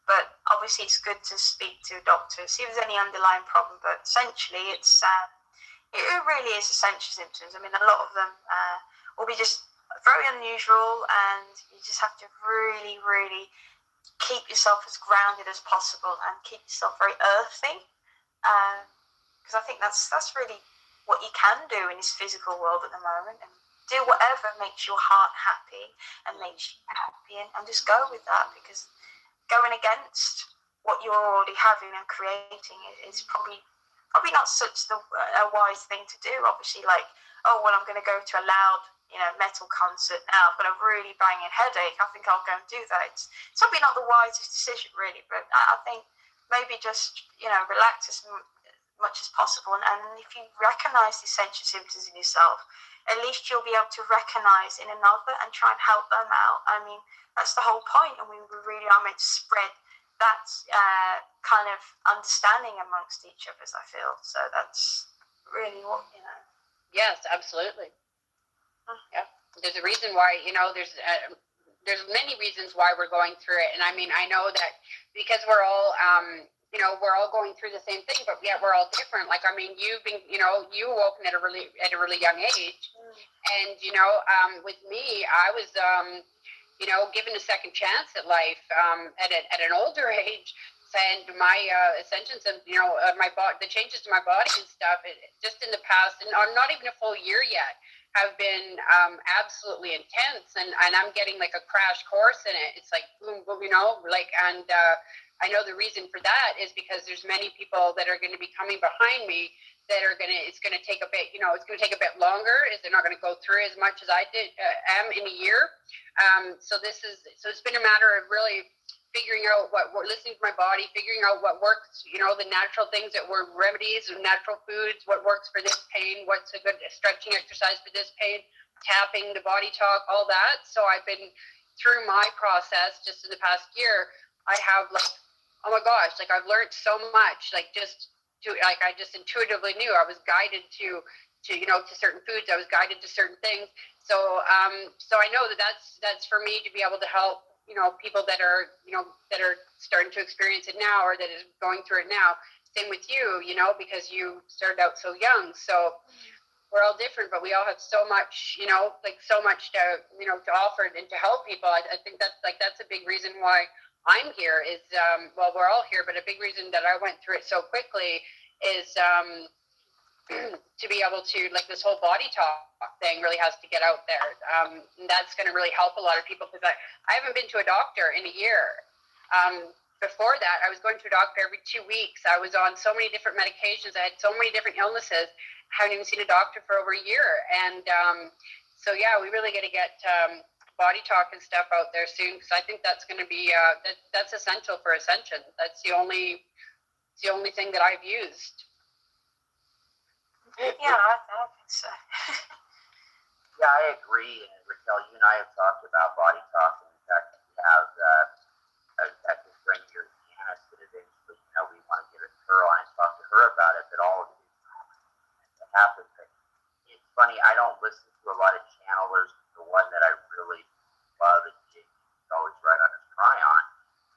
but obviously, it's good to speak to a doctor, see if there's any underlying problem. But essentially, it really is essential symptoms. I mean, a lot of them will be just very unusual, and you just have to really, really keep yourself as grounded as possible and keep yourself very earthy, because I think that's really what you can do in this physical world at the moment, and do whatever makes your heart happy and makes you happy, and just go with that, because going against what you're already having and creating is probably probably not such a wise thing to do. Obviously, like, oh, well, I'm going to go to a loud, metal concert now. I've got a really banging headache. I think I'll go and do that. It's probably not the wisest decision, really, but I think maybe just, relax as much as possible. And if you recognize the essential symptoms in yourself, at least you'll be able to recognize in another and try and help them out. I mean, that's the whole point. And we really are meant to spread that kind of understanding amongst each of us, I feel. So that's really what, Yes, absolutely. Yeah. There's a reason why, there's many reasons why we're going through it. And I mean, I know that because we're all, we're all going through the same thing, but yet we're all different. Like, I mean, you've been, you awoken at a really young age. And, with me, I was, given a second chance at life at an older age. And my ascensions and, my body, the changes to my body and stuff, just in the past, and I'm not even a full year yet, have been absolutely intense. And I'm getting like a crash course in it. It's like, boom, boom, and I know the reason for that is because there's many people that are going to be coming behind me that are it's going to take a bit, it's going to take a bit longer, is they're not going to go through as much as I am in a year. So it's been a matter of really figuring out what we're listening to my body, figuring out what works, the natural things that were remedies, natural foods, what works for this pain, what's a good stretching exercise for this pain, tapping, the body talk, all that. So I've been through my process just in the past year. I have oh my gosh, I've learned so much, I just intuitively knew. I was guided to certain foods. I was guided to certain things. So I know that's for me to be able to help, people that are, that are starting to experience it now, or that is going through it now. Same with you, because you started out so young. So we're all different, but we all have so much, so much to, to offer and to help people. I think that's a big reason why I'm here is, we're all here, but a big reason that I went through it so quickly is, to be able to, this whole body talk thing really has to get out there. And that's going to really help a lot of people, because I haven't been to a doctor in a year. Before that, I was going to a doctor every 2 weeks. I was on so many different medications. I had so many different illnesses. I haven't even seen a doctor for over a year. And so, yeah, we really got to get body talk and stuff out there soon, because I think that's going to be, that's essential for ascension. That's the only thing that I've used. Yeah, I think so. Yeah, I agree. And Raquel, you and I have talked about body talk. In fact, we have this friend here, Janice, that eventually, we want to get her on and talk to her about it. But all of it happens. It's funny. I don't listen to a lot of channelers. The one that I really love is always right on his Cryon.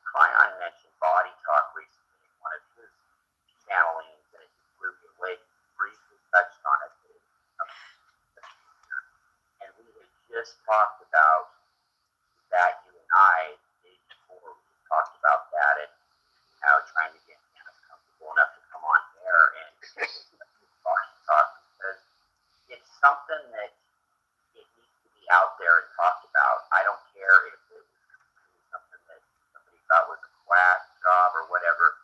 Cryon mentioned body talk recently in one of his channelings, and it just blew me away. Briefly touched on it, and we had just talked about that, you and I, before we talked about that, and trying to get Hannah comfortable enough to come on air and talk, because it's something that it needs to be out there and talked about. I don't care if it was something that somebody thought was a quack job or whatever.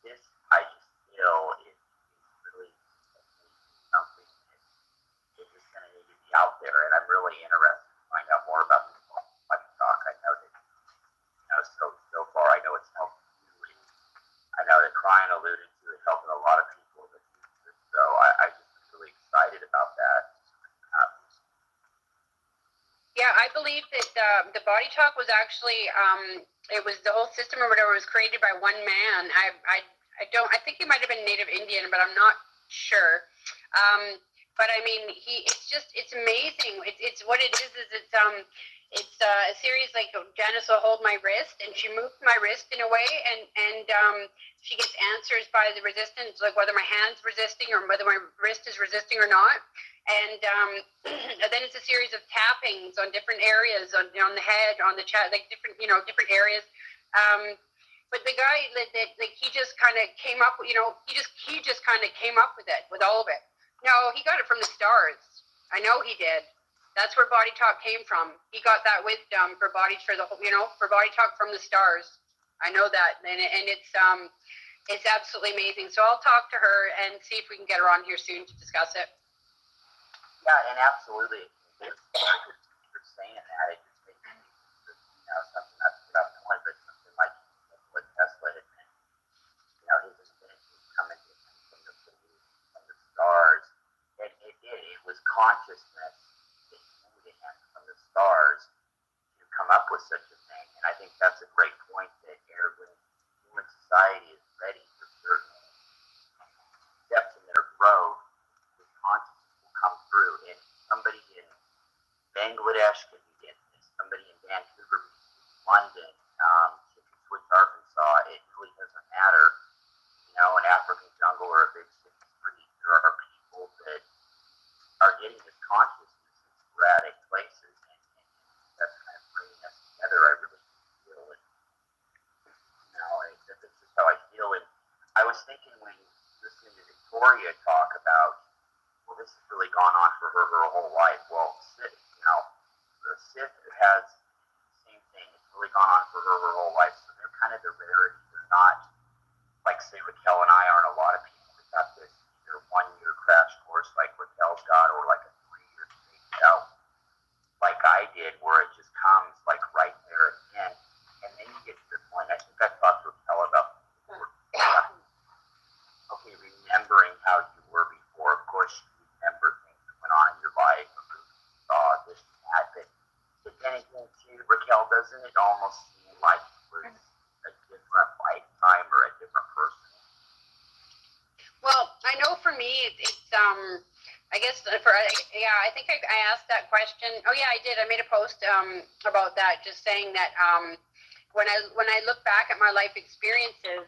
This, I just feel, is really something that is just going to need to be out there, and I'm really interested to find out more about this body talk. I know that, so far, I know it's helped you, and I know that Cryon alluded to it helping a lot of people in the future, so I just really excited about that. Yeah, I believe that the body talk was actually, it was the whole system or whatever was created by one man. I think he might have been Native Indian, but I'm not sure. But I mean, it's amazing. It's what it is it's a series like Janice will hold my wrist, and she moves my wrist in a way, and she gets answers by the resistance, like whether my hand's resisting or whether my wrist is resisting or not. And then it's a series of tappings on different areas, on the head, on the chest, like different areas. But the guy he just kind of came up, he just kind of came up with it, with all of it. No, he got it from the stars. I know he did. That's where body talk came from. He got that wisdom for body talk from the stars. I know that, and it's It's absolutely amazing. So I'll talk to her and see if we can get her on here soon to discuss it. Yeah, and absolutely. You're saying that, it just makes me, something that's about point, but something like what Tesla had mentioned, his inventions coming from the stars. And it did. It was consciousness that came to him from the stars to come up with such a thing. And I think that's a great point that when human society is ready for certain steps in their growth, the consciousness will come through. And somebody in Bangladesh can begin this. Somebody in Vancouver, London, Switch, Arkansas. It really doesn't matter. An African jungle or a big city street. There are people that are getting this consciousness in sporadic places, and that's kind of bringing us together. I really feel it. That's just how I feel. And I was thinking when listening to Victoria talk about, well, this has really gone on for her whole life. Well, Sith has the same thing. It's really gone on for her whole life. So they're kind of the rarity. They're not like, say, Raquel and I aren't a lot of people that got this either 1-year crash course like Raquel's got, or like a 3-year straight out like I did, where it just comes like right there again. And then you get to the point. I think I talked to Raquel about remembering how you were before. Of course, you remember things that went on in your life, or you saw this and that. But then again, too, Raquel, doesn't it almost seem like it was a different lifetime or a different person? Well, I know for me, it's I guess I think I asked that question. Oh yeah, I did. I made a post about that, just saying that when I look back at my life experiences,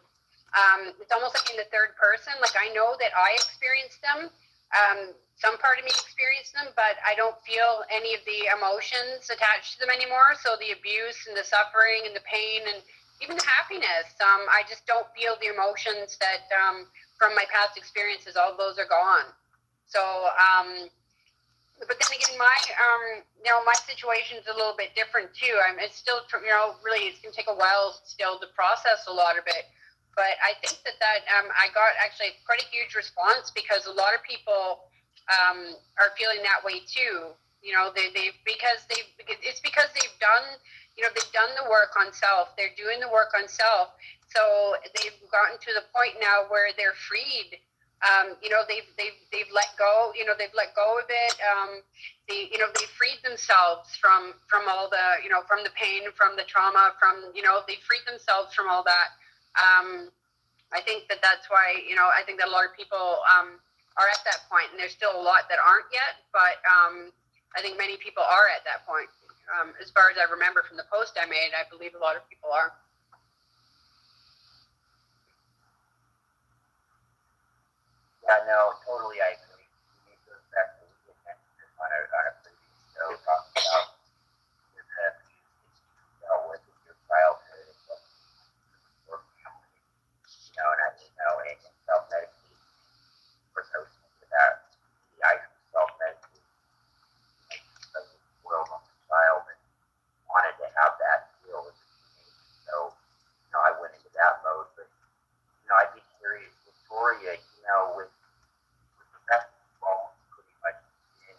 it's almost like in the third person. Like, I know that I experienced them. Some part of me experienced them, but I don't feel any of the emotions attached to them anymore. So the abuse and the suffering and the pain and even the happiness, I just don't feel the emotions that from my past experiences. All of those are gone. So, but then again, my situation is a little bit different too. It's still, really, it's going to take a while still to process a lot of it. But I think that I got actually quite a huge response, because a lot of people are feeling that way too. It's because they've done the work on self. They're doing the work on self. So they've gotten to the point now where they're freed. They've let go. They've let go of it. They freed themselves from all the, from the pain, from the trauma, they freed themselves from all that. I think that's why, I think that a lot of people are at that point, and there's still a lot that aren't yet, but I think many people are at that point. As far as I remember from the post I made, I believe a lot of people are. Yeah, no, totally, I agree. It goes back to what we mentioned this on a previous show, talking about the abuse that you dealt with in your childhood and what your family, and self-medication. Of course, I was thinking about I self-medicated because of the world on the child and wanted to have that feel as a teenager. So, I went into that mode. But, I'd be curious, Victoria, with the best involved pretty much in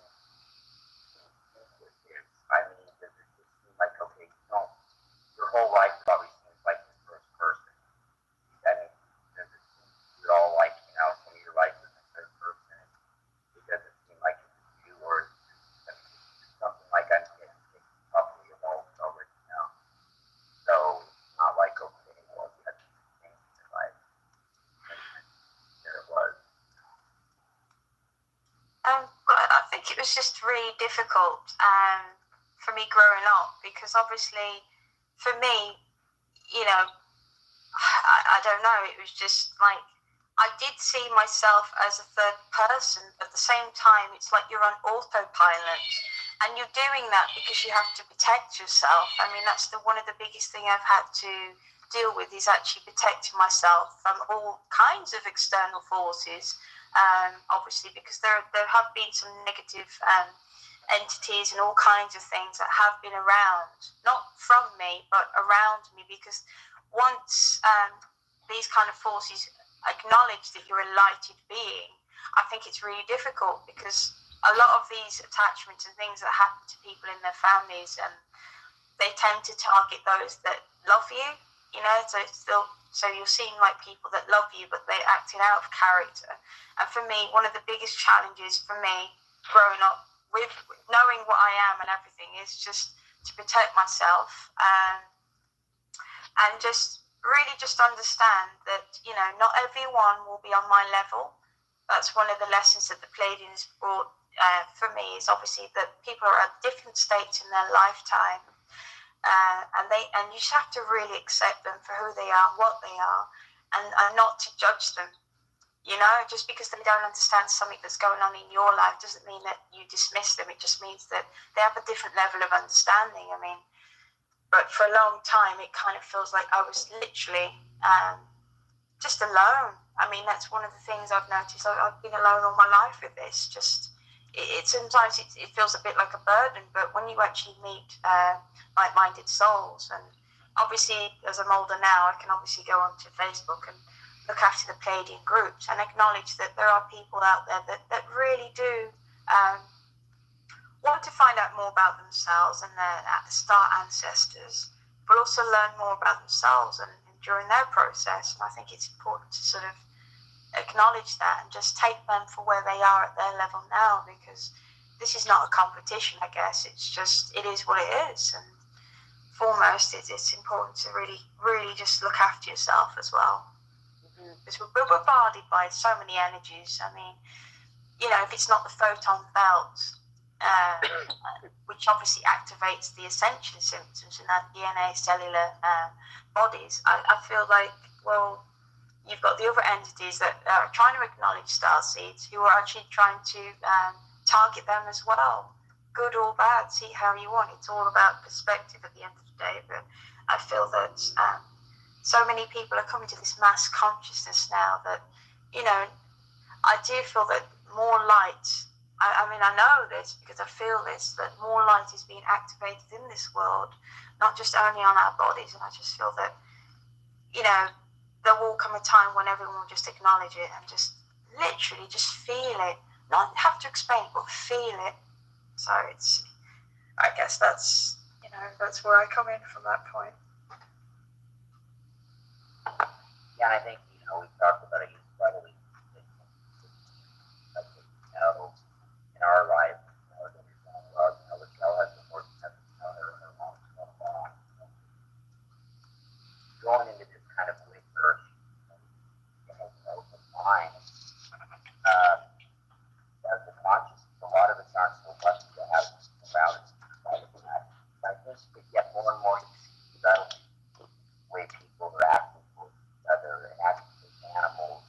with this. I mean, does it just seem like, okay, your whole life probably seems like the first person. I mean, does it seem to you all like, some of your life is the third person? It doesn't seem like it's you, or something like I'm getting probably evolved already now. So, not like, okay, well, you have to change your life. There it was. I think it was just really difficult for me growing up, because obviously for me, I don't know, it was just like I did see myself as a third person, but at the same time it's like you're on autopilot, and you're doing that because you have to protect yourself. I mean, that's one of the biggest thing I've had to deal with, is actually protecting myself from all kinds of external forces. Obviously, because there have been some negative entities and all kinds of things that have been around, not from me, but around me, because once these kind of forces acknowledge that you're a lighted being, I think it's really difficult, because a lot of these attachments and things that happen to people in their families, they tend to target those that love you, you know, so you're seeing like people that love you, but they're acting out of character. And for me, one of the biggest challenges for me growing up with knowing what I am and everything is just to protect myself, and just really just understand that, you know, not everyone will be on my level. That's one of the lessons that the Pleiadians brought for me, is obviously that people are at different states in their lifetime. And you just have to really accept them for who they are, what they are, and not to judge them. You know, just because they don't understand something that's going on in your life doesn't mean that you dismiss them. It just means that they have a different level of understanding. I mean, but for a long time, it kind of feels like I was literally just alone. I mean, that's one of the things I've noticed. I've been alone all my life with this. Sometimes it feels a bit like a burden, but when you actually meet like-minded souls, and obviously as I'm older now, I can obviously go onto Facebook and look after the Pleiadian groups and acknowledge that there are people out there that really do want to find out more about themselves and their star ancestors, but also learn more about themselves and during their process. And I think it's important to sort of acknowledge that and just take them for where they are at their level now, because this is not a competition, I guess. It's just, it is what it is. And foremost, it's important to really, really just look after yourself as well. Because we're bombarded by so many energies. I mean, you know, if it's not the photon belt, which obviously activates the essential symptoms in our DNA cellular bodies, I feel like, well, you've got the other entities that are trying to acknowledge star seeds, who are actually trying to target them as well. Good or bad, see how you want. It's all about perspective at the end of the day. But I feel that so many people are coming to this mass consciousness now that, you know, I do feel that more light, I mean, I know this because I feel this, that more light is being activated in this world, not just only on our bodies. And I just feel that, you know, there will come a time when everyone will just acknowledge it and just literally just feel it. Not have to explain it, but feel it. So I guess that's, you know, that's where I come in from that point. Yeah, I think, you know, we talked about it subtly. In our life, you know, that we've done well, you know, Michelle has been working at her mom's going into this kind of research, you know, mind, as the consciousness, a lot of us aren't so lucky to have about it. I think we get more and more used to the way people are acting with each other and acting with animals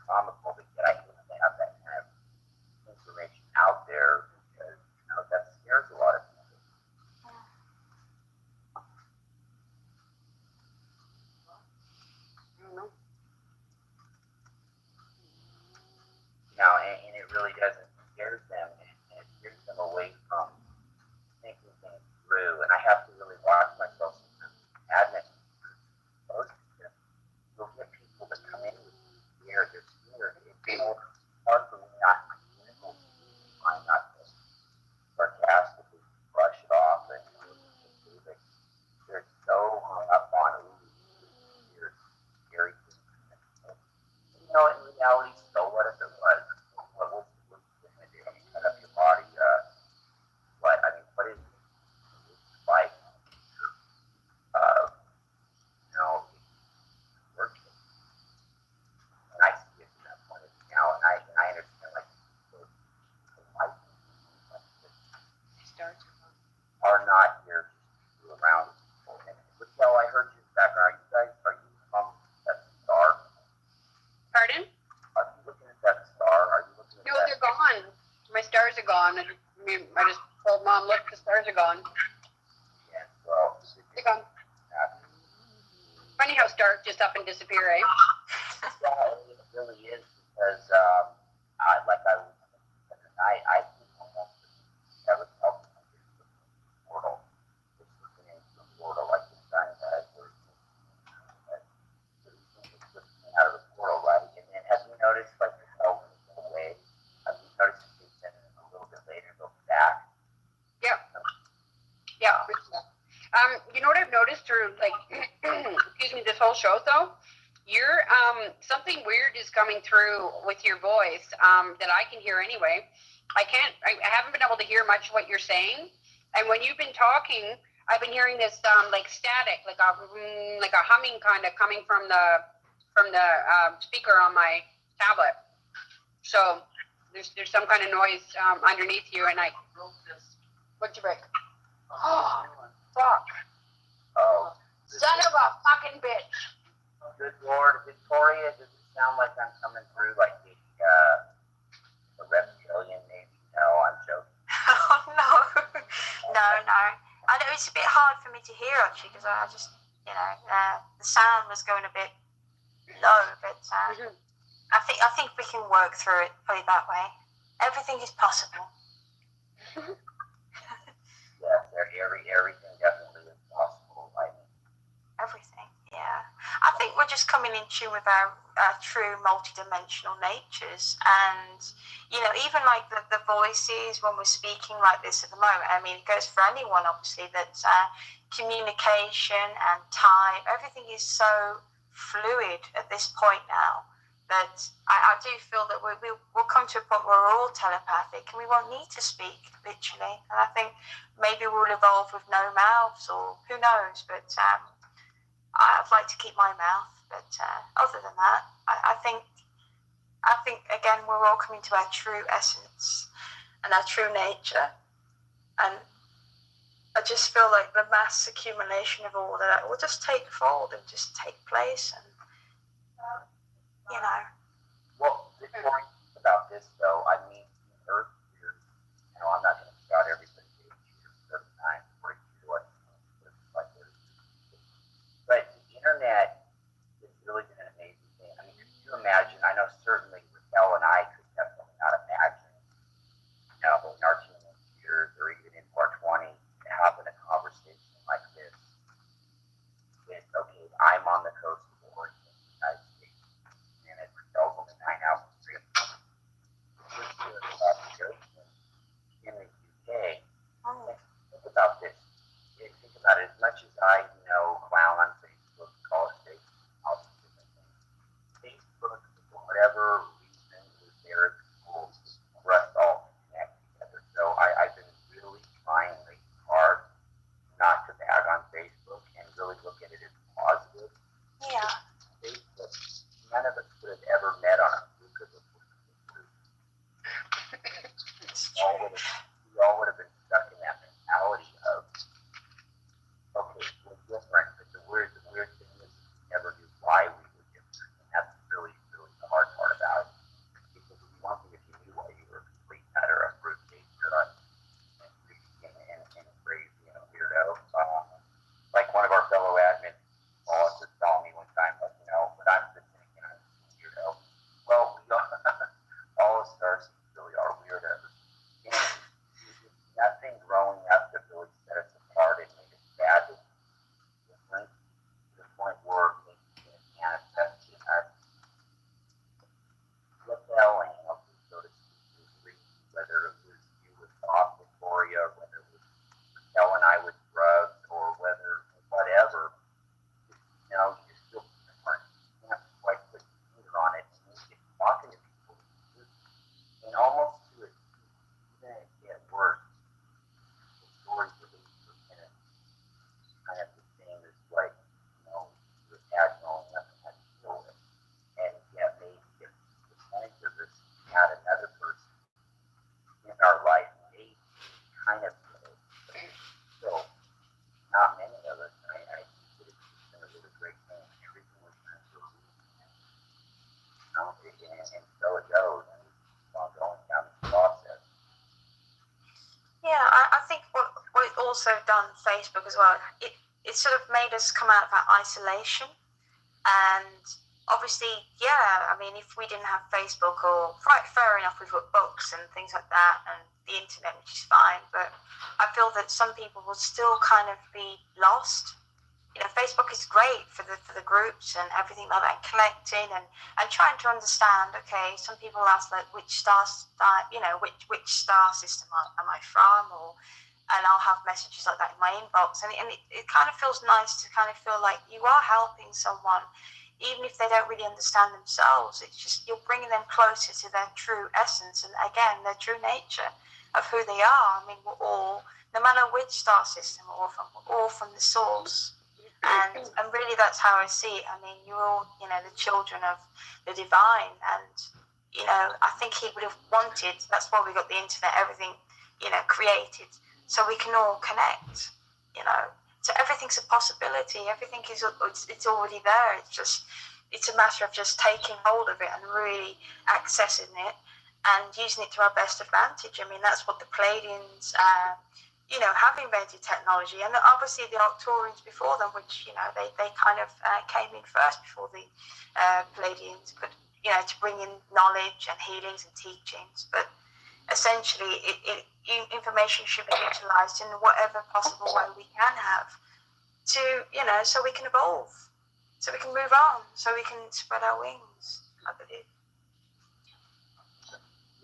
homophobic, yet I couldn't have that kind of information out there because that scares a lot of people. And it really doesn't scare them, and it steers them away from thinking things through. And I have to really watch myself admit most of them. You'll get people that come in with fear. They're scared. It's hard for me not to sarcastically brush it off and they're so hung up on fear, scary things. In reality, so what if it was? What was it going to do? I mean, cut up your body. What is it like? Working. And I see it from that point of view now, and I understand are not here to around people. Michelle, I heard you in the background. Are you from that star? Pardon? Are you looking at that star? Are you looking at No, they're gone. My stars are gone. I just told Mom, look, the stars are gone. Yeah, well, They're gone. Funny how stars just up and disappear, eh? Yeah, it really is because I think almost never felt the portal. It's looking into the portal like the sun does, or it's looking out of the portal, right? And then have you noticed like the cell when it goes away? Have you noticed it takes in a little bit later goes back? Yeah. Yeah. You know what I've noticed through excuse me, this whole show though? You're something weird is coming through with your voice that I can hear anyway. I haven't been able to hear much of what you're saying, and when you've been talking, I've been hearing this like static, like a humming kind of coming from the speaker on my tablet. So there's some kind of noise underneath you, and what'd you break? Oh, fuck! Oh, Son of a fucking bitch! Good Lord, Victoria, does it sound like I'm coming through like the reptilian? Maybe? No, I'm joking. Oh, no. No. I know it's a bit hard for me to hear, actually, because I just, the sound was going a bit low, but I think we can work through it, put it that way. Everything is possible. Yes, everything definitely is possible. Everything, yeah. I think we're just coming in tune with our true multidimensional natures, and even like the voices when we're speaking like this at the moment. I mean, it goes for anyone, obviously, that communication and time, everything is so fluid at this point now that I do feel that we'll come to a point where we're all telepathic and we won't need to speak, literally. And I think maybe we'll evolve with no mouths, or who knows, but I'd like to keep my mouth. But other than that, I think again we're all coming to our true essence and our true nature, and I just feel like the mass accumulation of all that will just take fold and just take place, and Well, the point about this, though, I mean, Earth here, I'm not going to shout everybody here 39, 42, like this. But the internet is really an amazing thing. I mean, could you imagine? I know certainly Raquel and I could definitely not imagine, in our teenage years or even in our 20s, having a conversation like this. With, okay, I'm on the coast of Oregon, United States, and it's Raquel's on the 9 hours. In the UK, think about this. Think about it. As much as I, clown on Facebook, call it Facebook, all these different things. Facebook, for whatever reason, is there at school for us all to connect together. So I've been really trying really hard not to bag on Facebook and really look at it as positive. yeah. Facebook, none of us could have ever met on a fluke of a fluke. We all would have been stuck in that mentality of, okay, we're different, but the weird thing is we never knew why we were different, and that's really, really the hard part about it. also done Facebook as well. It sort of made us come out of our isolation. And obviously, yeah, I mean, if we didn't have Facebook, or fair enough, we've got books and things like that and the internet, which is fine. But I feel that some people will still kind of be lost. You know, Facebook is great for the groups and everything like that, and connecting and trying to understand. Okay, some people ask like, which star system am I from, and I'll have messages like that in my inbox, and it kind of feels nice to kind of feel like you are helping someone, even if they don't really understand themselves. It's just you're bringing them closer to their true essence, and again, their true nature of who they are. I mean, we're all, no matter which star system we're all from the source. And really, that's how I see it. I mean, you're all, you know, the children of the divine. And, you know, I think he would have wanted, that's why we got the internet, everything, you know, created, so we can all connect, you know. So everything's a possibility. Everything is, it's already there. It's a matter of just taking hold of it and really accessing it and using it to our best advantage. I mean, that's what the Pleiadians, you know, have invented technology, and obviously the Arcturians before them, which, you know, they kind of came in first before the Pleiadians, but, you know, to bring in knowledge and healings and teachings. But essentially, information should be utilized in whatever possible way we can have to, you know, so we can evolve, so we can move on, so we can spread our wings, I believe.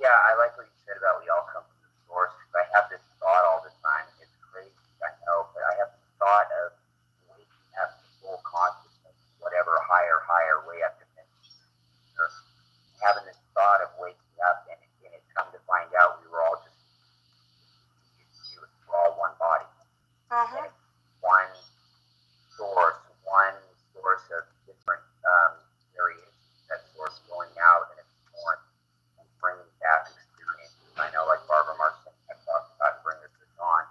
Yeah, I like what you said about we all come from the source. I have this thought all the time. It's crazy, I know, but I have the thought of waking up to full consciousness, whatever higher way up to finish. Having this thought of waking up, and it's come to find out we were all just, we're all one body. Uh-huh. One source of different variations. That source going out and exploring and bringing back experiences. I know, like Barbara Marson have talked about, bringing this on,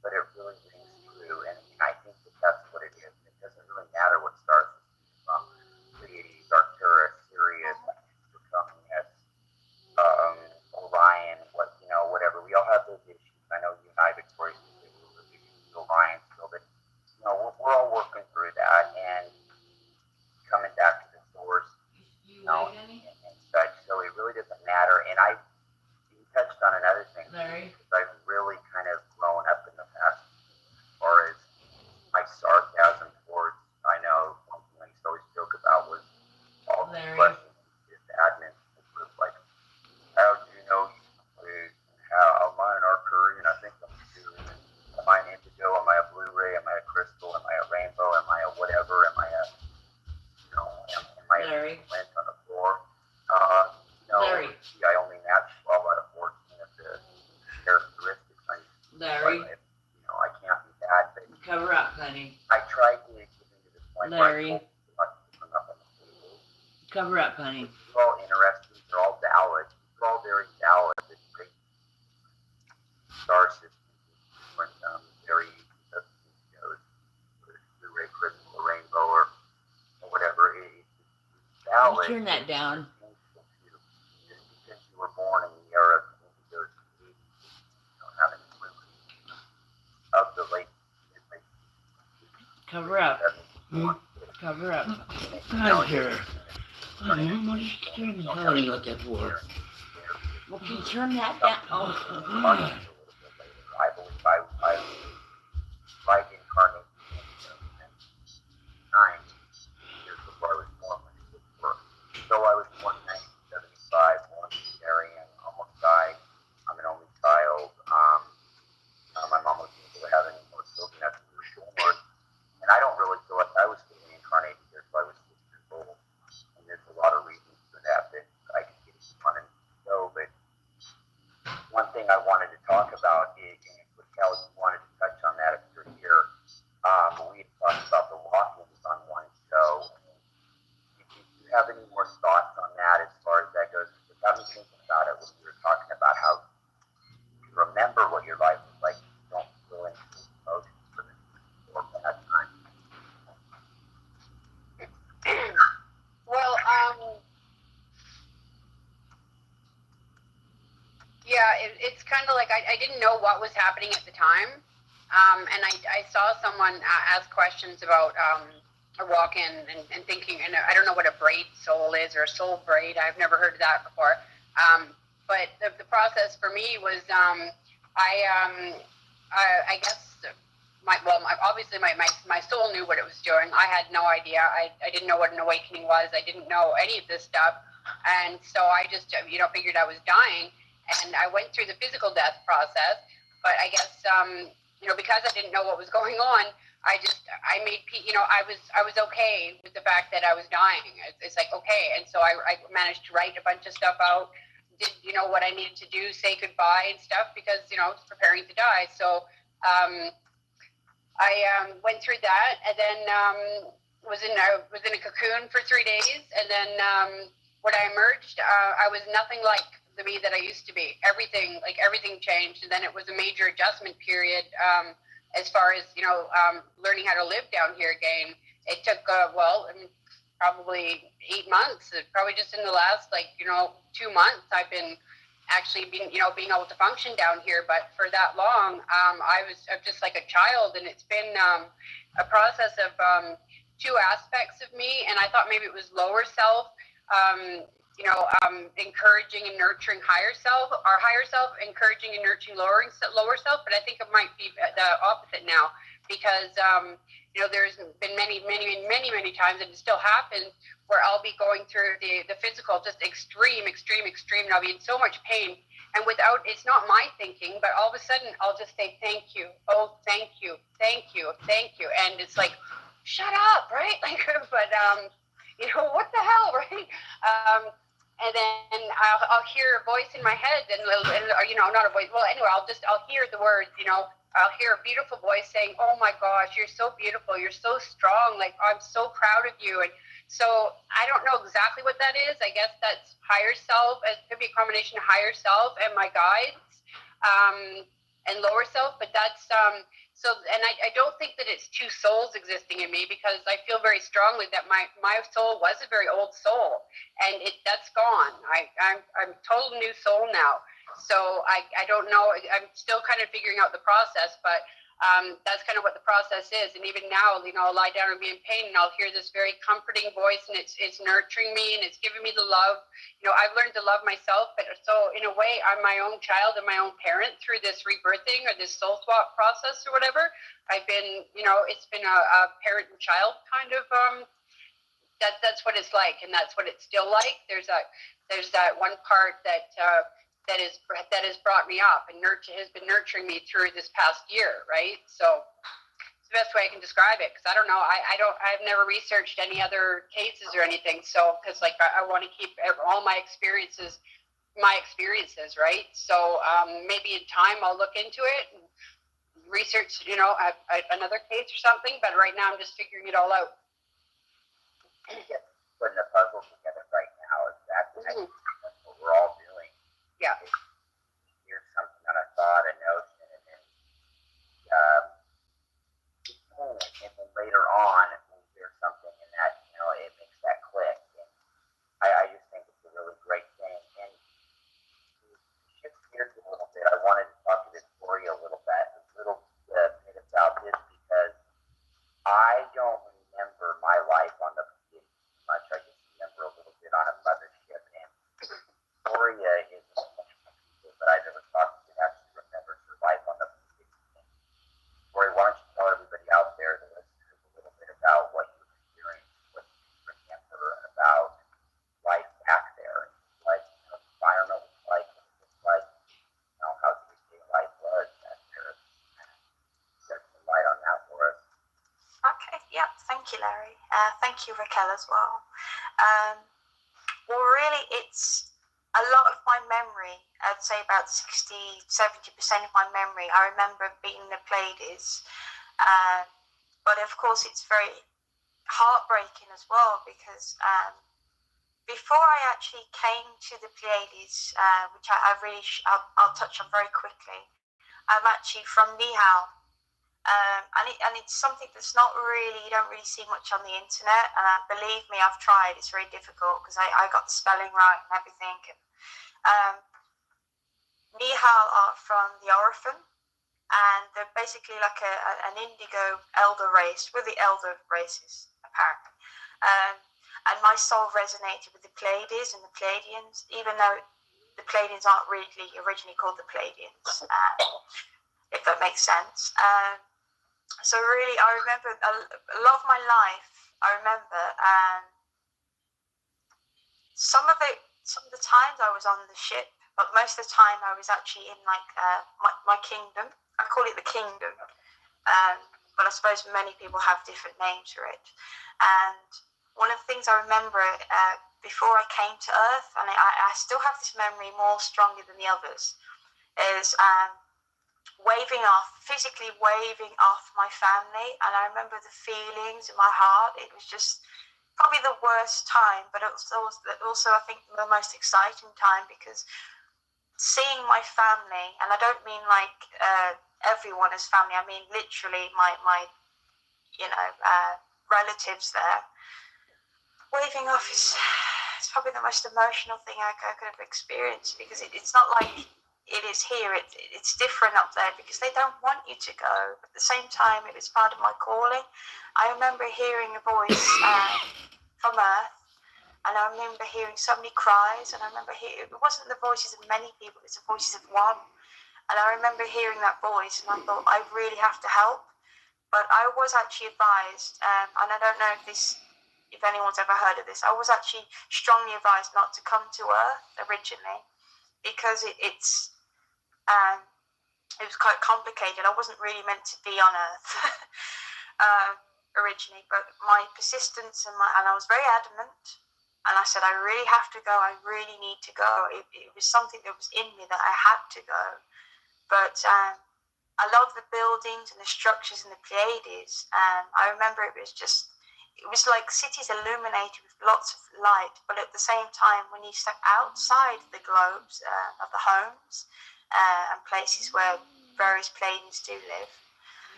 but it really rings true, and I think that's what it is. It doesn't really matter what stars from Pleiades, Arcturus, Sirius, becoming as Orion, whatever. We all have those issues. I know you and I, Victoria, Orion still, but we're all working through that and coming back to the source, and such. So it really doesn't matter. And you touched on another thing, Larry, because I've really kind of grown up in the past as far as my sarcasm towards. I know one thing I used to always joke about was all the questions his admin was like, how do you know how am I an Arcturian? I think I'm doing. Am I an indigo? Am I a Blu-ray? Am I a crystal? Am I a rainbow? Am I a whatever? Am I a, am I a plant on the floor? Larry. I only match 12 out of 14 of the characteristics. Larry. I can't be that. But cover up, honey. I tried to get into this point. Larry. Cover up, honey. They're all interesting. They're all valid. They're all very valid. It's great. Star system. Very Blu-ray crystal or rainbow or whatever. It's valid. Turn that down. Just because you were born in the era of indigo, you don't have any clue of the late. Cover up. Cover up. I'm here. What are you telling me what that for? Well, can you turn that down? Oh. I believe I tried to incarnate in 9 years before I was born. So I was born in 1975, born vegetarian, almost died. I'm an only child. My mom was able to have any more children after we were born. And I don't really feel like I was fully incarnated here until I was 6 years old. And there's a lot of reasons for that I could get on and go. But one thing I wanted to talk about is, Cal, you wanted to touch on that if you're here. We had talked about the walk-ins on one show. Do you have any more thoughts on that as far as that goes? It got me thinking about it when we were talking about how you remember what your life was like. You don't feel any emotions for that time. Well, yeah, it's kind of like I didn't know what was happening at the time. And I saw someone ask questions about a walk-in and thinking, and I don't know what a braid soul is or a soul braid. I've never heard of that before. But the process for me was I guess obviously my soul knew what it was doing. I had no idea. I didn't know what an awakening was. I didn't know any of this stuff. And so I just, figured I was dying. And I went through the physical death process. But I guess, because I didn't know what was going on, I made, I was okay with the fact that I was dying. It's like, okay. And so I managed to write a bunch of stuff out, did, what I needed to do, say goodbye and stuff, because, I was preparing to die. So I went through that, and then was in a cocoon for 3 days. And then when I emerged, I was nothing like the me that I used to be. Everything changed. And then it was a major adjustment period as far as, learning how to live down here again. It took, probably 8 months. Probably just in the last, 2 months, I've been being able to function down here. But for that long, I was just like a child. And it's been a process of two aspects of me. And I thought maybe it was lower self, encouraging and nurturing higher self, or higher self encouraging and nurturing lower self. But I think it might be the opposite now, because there's been many times, and it still happens, where I'll be going through the physical, just extreme, and I'll be in so much pain, and it's not my thinking, but all of a sudden I'll just say thank you, oh thank you, and it's like, shut up, right? But what the hell, right? And then I'll hear a voice in my head, and not a voice. Well, anyway, I'll hear the words. I'll hear a beautiful voice saying, "Oh my gosh, you're so beautiful. You're so strong. Like, I'm so proud of you." And so I don't know exactly what that is. I guess that's higher self. It could be a combination of higher self and my guides, and lower self. But that's so, and I don't think that it's two souls existing in me, because I feel very strongly that my soul was a very old soul, and that's gone. I'm a total new soul now. So I don't know. I'm still kind of figuring out the process, but that's kind of what the process is. And even now, I'll lie down and be in pain, and I'll hear this very comforting voice, and it's nurturing me, and it's giving me the love. I've learned to love myself, but so in a way, I'm my own child and my own parent through this rebirthing or this soul swap process or whatever. I've been, it's been a parent and child kind of, that's what it's like, and that's what it's still like. There's that one part that has brought me up and has been nurturing me through this past year, right? So it's the best way I can describe it, because I don't know, I've never researched any other cases or anything, so because I want to keep all my experiences, right? So maybe in time I'll look into it and research, another case or something, but right now I'm just figuring it all out. Putting a puzzle together right now, exactly. Mm-hmm. That's what we're all doing. Yeah. Here's something that I thought, a notion, and then later on, when you hear something and that, it makes that click. And I just think it's a really great thing. And to shift gears a little bit, I wanted to talk to Victoria a little bit about this, because I don't remember my life on the PhD much. I just remember a little bit on a mothership. And Victoria is one of the people that I've ever talked to that actually remembers her life on the PhD. Victoria, why don't you tell everybody out there that listens a little bit about what you experienced, what you remember about life back there, like the environment was like, what it was like, how everyday life was back there. Shed some light on that for us. Okay, yeah, thank you, Larry. Thank you, Raquel, as well. Well, really, it's a lot of my memory. I'd say about 60-70% of my memory I remember being in the Pleiades. But of course, it's very heartbreaking as well, because before I actually came to the Pleiades, which I'll touch on very quickly, I'm actually from Nihao. And it's something that's you don't really see much on the internet. And believe me, I've tried. It's very difficult, because I got the spelling right and everything. Nihao are from the Orphan, and they're basically like an indigo elder race. We're the elder races, apparently. And my soul resonated with the Pleiades and the Pleiadians, even though the Pleiadians aren't really originally called the Pleiadians, if that makes sense. So really, I remember a lot of my life. I remember some of the times I was on the ship, but most of the time I was actually in like my kingdom. I call it the kingdom, but I suppose many people have different names for it. And one of the things I remember before I came to Earth, and I still have this memory more strongly than the others, is physically waving off my family. And I remember the feelings in my heart. It was just probably the worst time, but also I think the most exciting time, because seeing my family, and I don't mean like everyone as family, I mean literally my relatives there. Waving off is probably the most emotional thing I could have experienced, because it's not like it is here. It's different up there because they don't want you to go. But at the same time, it was part of my calling. I remember hearing a voice from Earth, and I remember hearing so many cries, and I remember it wasn't the voices of many people, it's the voices of one. And I remember hearing that voice, and I thought, I really have to help. But I was actually advised, and I don't know if anyone's ever heard of this, I was actually strongly advised not to come to Earth originally, because it was quite complicated. I wasn't really meant to be on Earth originally, but my persistence and I was very adamant, and I said, I really have to go, I really need to go. It was something that was in me that I had to go. But I love the buildings and the structures and the Pleiades. I remember it was like cities illuminated with lots of light, but at the same time, when you step outside the globes of the homes and places where various Pleiadians do live,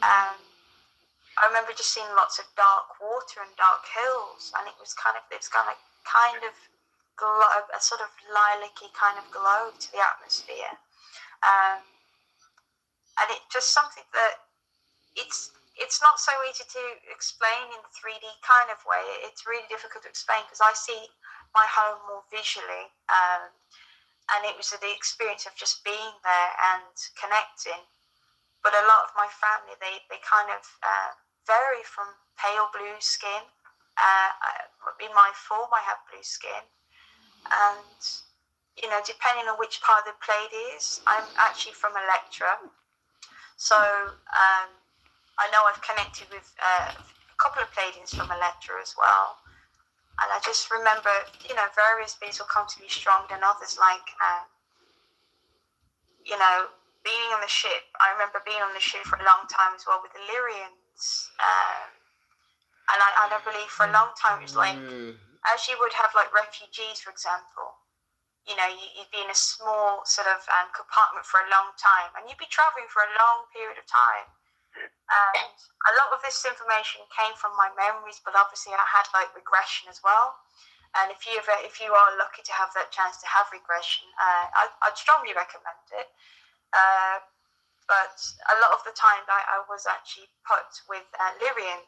I remember just seeing lots of dark water and dark hills, and it was kind of glow, a sort of lilac-y kind of glow to the atmosphere. And it's just something that it's not so easy to explain in 3D kind of way. It's really difficult to explain because I see my home more visually, and it was the experience of just being there and connecting. But a lot of my family, they kind of vary from pale blue skin. In my form, I have blue skin, and depending on which part of the plate is, I'm actually from Electra. So I know I've connected with a couple of Pleiadians from Electra as well. And I just remember, various beings will come to me stronger than others, like, being on the ship. I remember being on the ship for a long time as well with the Lyrians. And I believe for a long time it was like, as you would have like refugees, for example, you'd be in a small sort of compartment for a long time, and you'd be traveling for a long period of time. And a lot of this information came from my memories, but obviously I had like regression as well. And if you are lucky to have that chance to have regression, I'd strongly recommend it. But a lot of the time I was actually put with Lyrian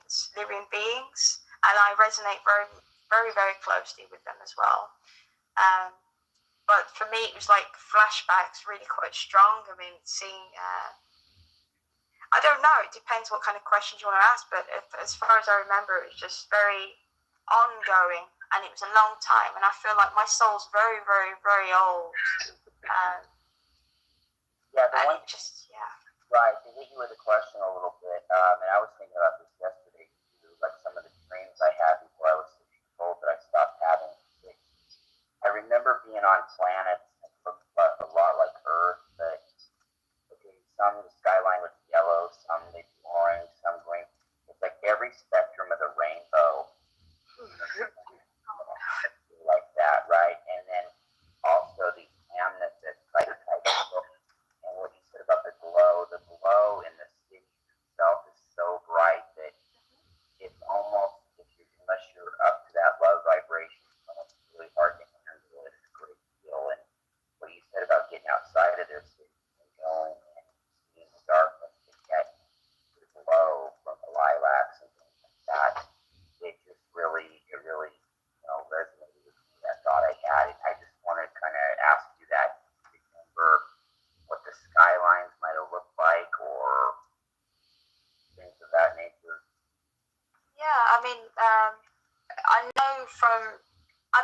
beings, and I resonate very, very, very closely with them as well. But for me, it was like flashbacks, really quite strong. I mean, seeing, I don't know, it depends what kind of questions you want to ask, but as far as I remember, it was just very ongoing, and it was a long time, and I feel like my soul's very, very, very old. Right, to hit you with a question a little bit, and I was thinking about this yesterday too, like some of the dreams I had before I was 6 years old that I stopped having at 6. I remember being on planets that looked a lot like Earth, but some the skyline was yellow, some they'd be orange, some green. It's like every spectrum of the rainbow. Like that, right? And then also the amethyst, like and what you said about the glow in the city itself is so bright that it's almost, unless you're up to that love vibration, it's almost really hard to handle it. It's a great deal. And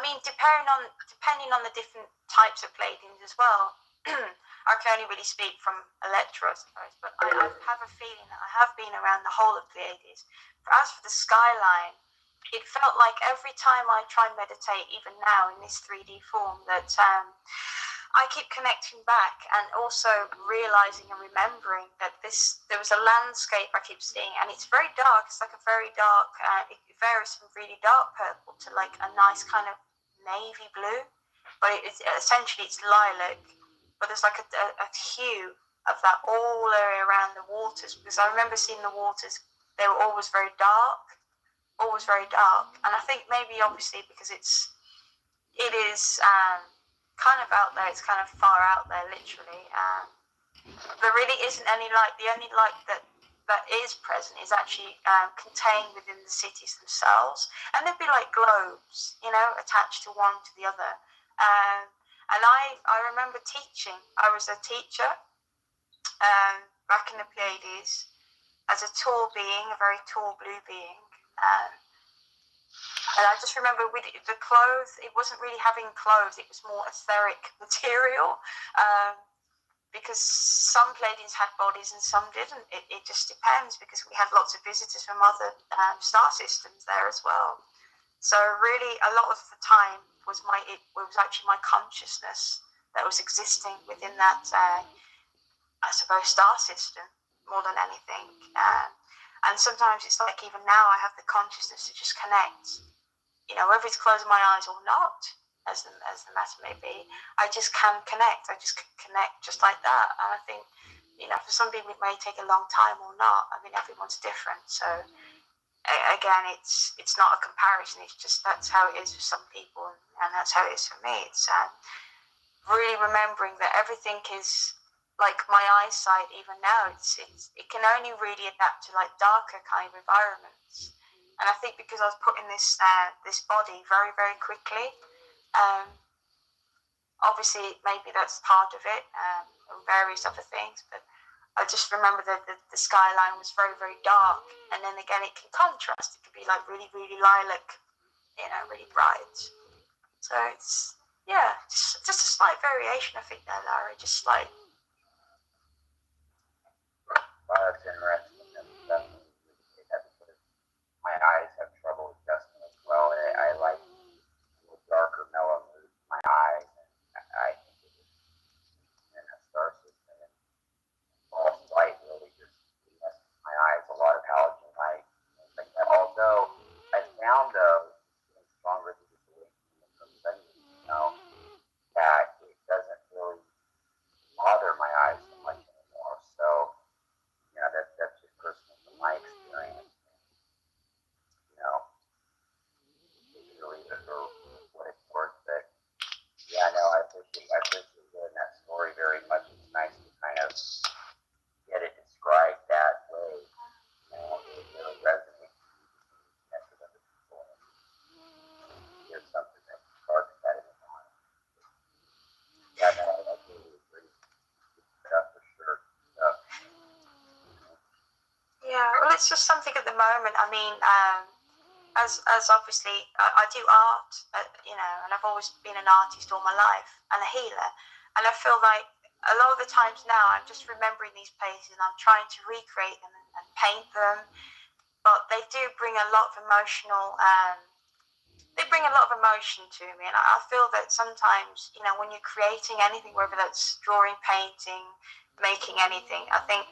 mean, depending on the different types of Pleiadians as well. I can only really speak from Electra, I suppose, but I have a feeling that I have been around the whole of Pleiades. As for the skyline, it felt like every time I try and meditate, even now in this 3D form, that I keep connecting back and also realizing and remembering that there was a landscape I keep seeing, and it's very dark. It's like a very dark, it varies from really dark purple to like a nice kind of navy blue, but essentially it's lilac. But there's like a hue of that all the way around the waters, because I remember seeing the waters, they were always very dark. And I think maybe obviously because it is kind of out there, it's kind of far out there literally. There really isn't any light. The only light that is present is actually contained within the cities themselves, and there'd be like globes, attached to one to the other. And I remember teaching. I was a teacher back in the Pleiades as a tall being, a very tall blue being. And I just remember with the clothes, it wasn't really having clothes, it was more etheric material. Because some Pleiadians had bodies and some didn't. It just depends, because we had lots of visitors from other star systems there as well. So really, a lot of the time it was actually my consciousness that was existing within that, I suppose, star system more than anything. And sometimes it's like even now I have the consciousness to just connect, whether it's closing my eyes or not, as the matter may be. I just can connect. I just can connect just like that. And I think, for some people it may take a long time or not. I mean, everyone's different. So again, it's not a comparison. It's just that's how it is for some people, and that's how it is for me. It's really remembering that everything is like my eyesight. Even now, it can only really adapt to like darker kind of environments. And I think because I was put in this body very, very quickly, obviously maybe that's part of it, and various other things, but I just remember that the skyline was very, very dark, and then again it can contrast. It could be like really, really lilac, really bright. So it's just a slight variation, I think, there, Larry. Just like. Well, that's interesting. My eyes have trouble adjusting as well. I like a little darker, mellow mood in my eyes, and I think it was in a star system, and false light really just messes my eyes. A lot of halogen light, things like that. Although I found getting stronger through the week from studying, that it doesn't really bother my eyes so much anymore. So, that's just personal from my experience. Or what it's worth, but I appreciate hearing that story very much. It's nice to kind of get it described that way. It really resonates with other people, and here's something that sparks that in the mind. I totally agree. For sure. Yeah, well, it's just something at the moment. I mean, as obviously I do art, and I've always been an artist all my life and a healer, and I feel like a lot of the times now I'm just remembering these places and I'm trying to recreate them and paint them, but they do bring a lot of emotional, they bring a lot of emotion to me, and I feel that sometimes, when you're creating anything, whether that's drawing, painting, making anything, I think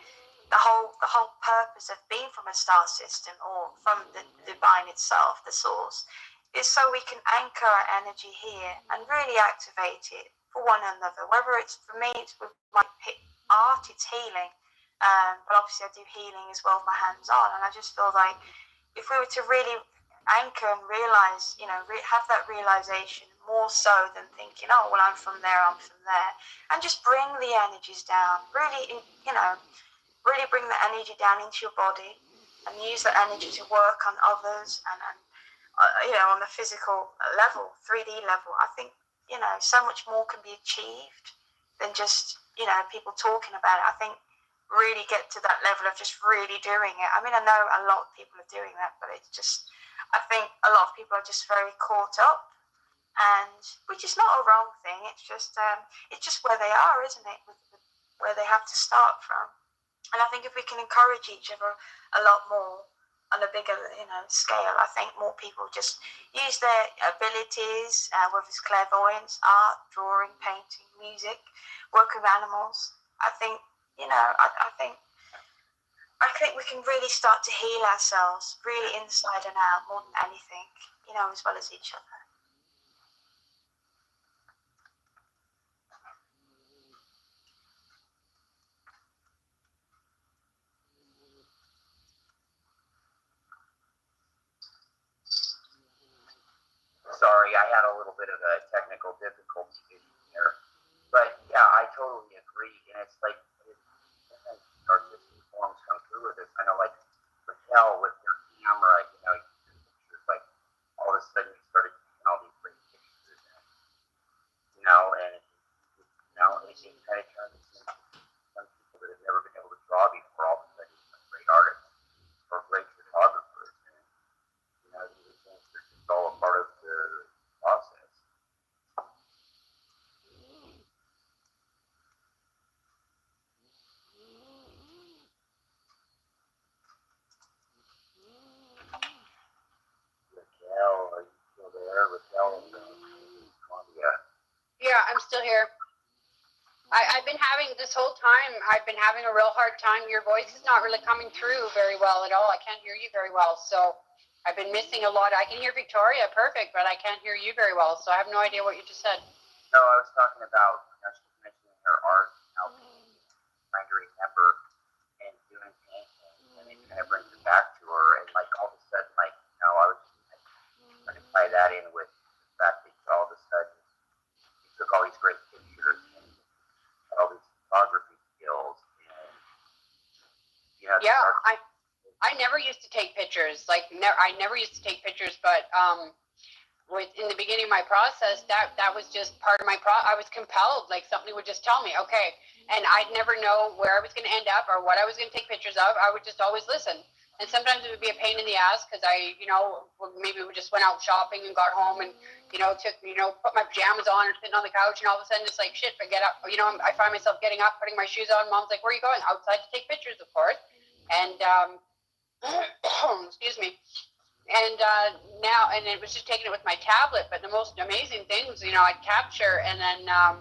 the whole purpose of being from a star system or from the divine itself, the source, is so we can anchor our energy here and really activate it for one another. Whether it's, for me, it's with my art, it's healing, but obviously I do healing as well with my hands on, and I just feel like if we were to really anchor and realize, have that realization more so than thinking, oh, well, I'm from there, and just bring the energies down, really, really bring the energy down into your body and use that energy to work on others and on the physical level, 3D level. I think, so much more can be achieved than just, people talking about it. I think really get to that level of just really doing it. I mean, I know a lot of people are doing that, but it's just, I think a lot of people are just very caught up which is not a wrong thing. It's just where they are, isn't it? Where they have to start from. And I think if we can encourage each other a lot more on a bigger, scale, I think more people just use their abilities, whether it's clairvoyance, art, drawing, painting, music, work with animals. I think, I think we can really start to heal ourselves, really inside and out, more than anything, as well as each other. Sorry, I had a little bit of a technical difficulty here. But yeah, I totally agree. And it's like artistic forms come through with this. I know, like Raquel with her camera, just like all of a sudden you started taking all these great pictures, and it kind of turns into some people that have never been able to draw before. All of a sudden, some great artists or great photographers, and these things are just all a part of the process. Raquel, are you still there? Raquel in Columbia. Yeah, I'm still here. I've been having this whole time, I've been having a real hard time. Your voice is not really coming through very well at all. I can't hear you very well. So I've been missing a lot. I can hear Victoria perfect, but I can't hear you very well. So I have no idea what you just said. No, I was talking about, she was mentioning her art, how trying to remember and doing painting, and it kind of brings it back to her. And like all of a sudden, I was trying to tie that in with the fact that all of a sudden you took all these great pictures and had all these photography skills, and yeah, I never used to take pictures. I never used to take pictures, but in the beginning of my process, that was just part of my I was compelled. Like somebody would just tell me, okay, and I'd never know where I was going to end up or what I was going to take pictures of. I would just always listen. And sometimes it would be a pain in the ass because maybe we just went out shopping and got home and, put my pajamas on and sitting on the couch, and all of a sudden it's like, shit, I get up, I find myself getting up, putting my shoes on. Mom's like, where are you going? Outside to take pictures, of course. And, excuse me. And now, and it was just taking it with my tablet, but the most amazing things, I'd capture, and then I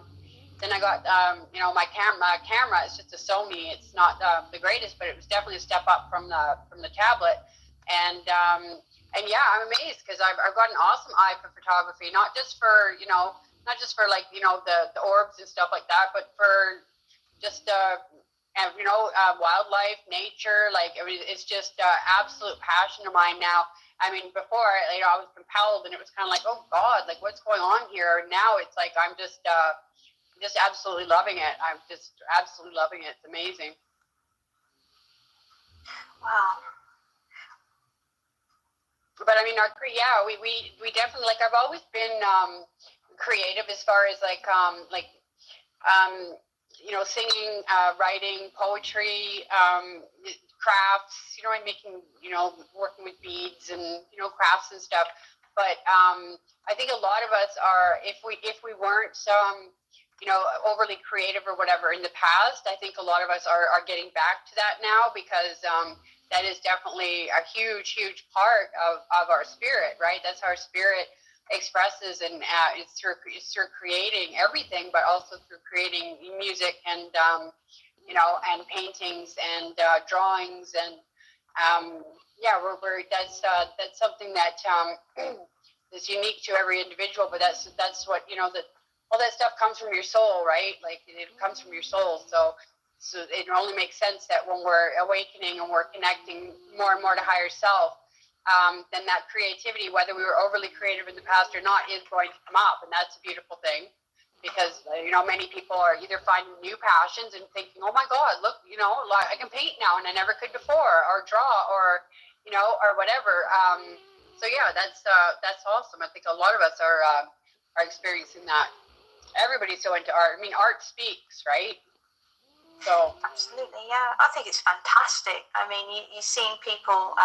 got, my camera is just a Sony. It's not the greatest, but it was definitely a step up from the tablet. And yeah, I'm amazed because I've got an awesome eye for photography, not just for like, the orbs and stuff like that, but for just, wildlife, nature. Like, it's just absolute passion of mine now. I mean, before, I was compelled, and it was kind of like, oh God, like what's going on here? Now it's like, I'm just absolutely loving it. I'm just absolutely loving it. It's amazing. Wow. But I mean, we definitely, like, I've always been creative as far as singing, writing, poetry, crafts, and making, working with beads and, crafts and stuff. But I think a lot of us are, if we weren't overly creative or whatever in the past, I think a lot of us are getting back to that now, because that is definitely a huge, huge part of our spirit, right? That's how our spirit expresses, and it's through creating everything, but also through creating music and and paintings and drawings, and that's something that is unique to every individual. But that's what all that stuff comes from your soul, right? Like, it comes from your soul. So it only makes sense that when we're awakening and we're connecting more and more to higher self, then that creativity, whether we were overly creative in the past or not, is going to come up. And that's a beautiful thing, because, many people are either finding new passions and thinking, oh my God, look, I can paint now and I never could before, or draw, or, or whatever. So yeah, that's awesome. I think a lot of us are experiencing that. Everybody's so into art. I mean, art speaks, right? So absolutely, yeah. I think it's fantastic. I mean, you've seen people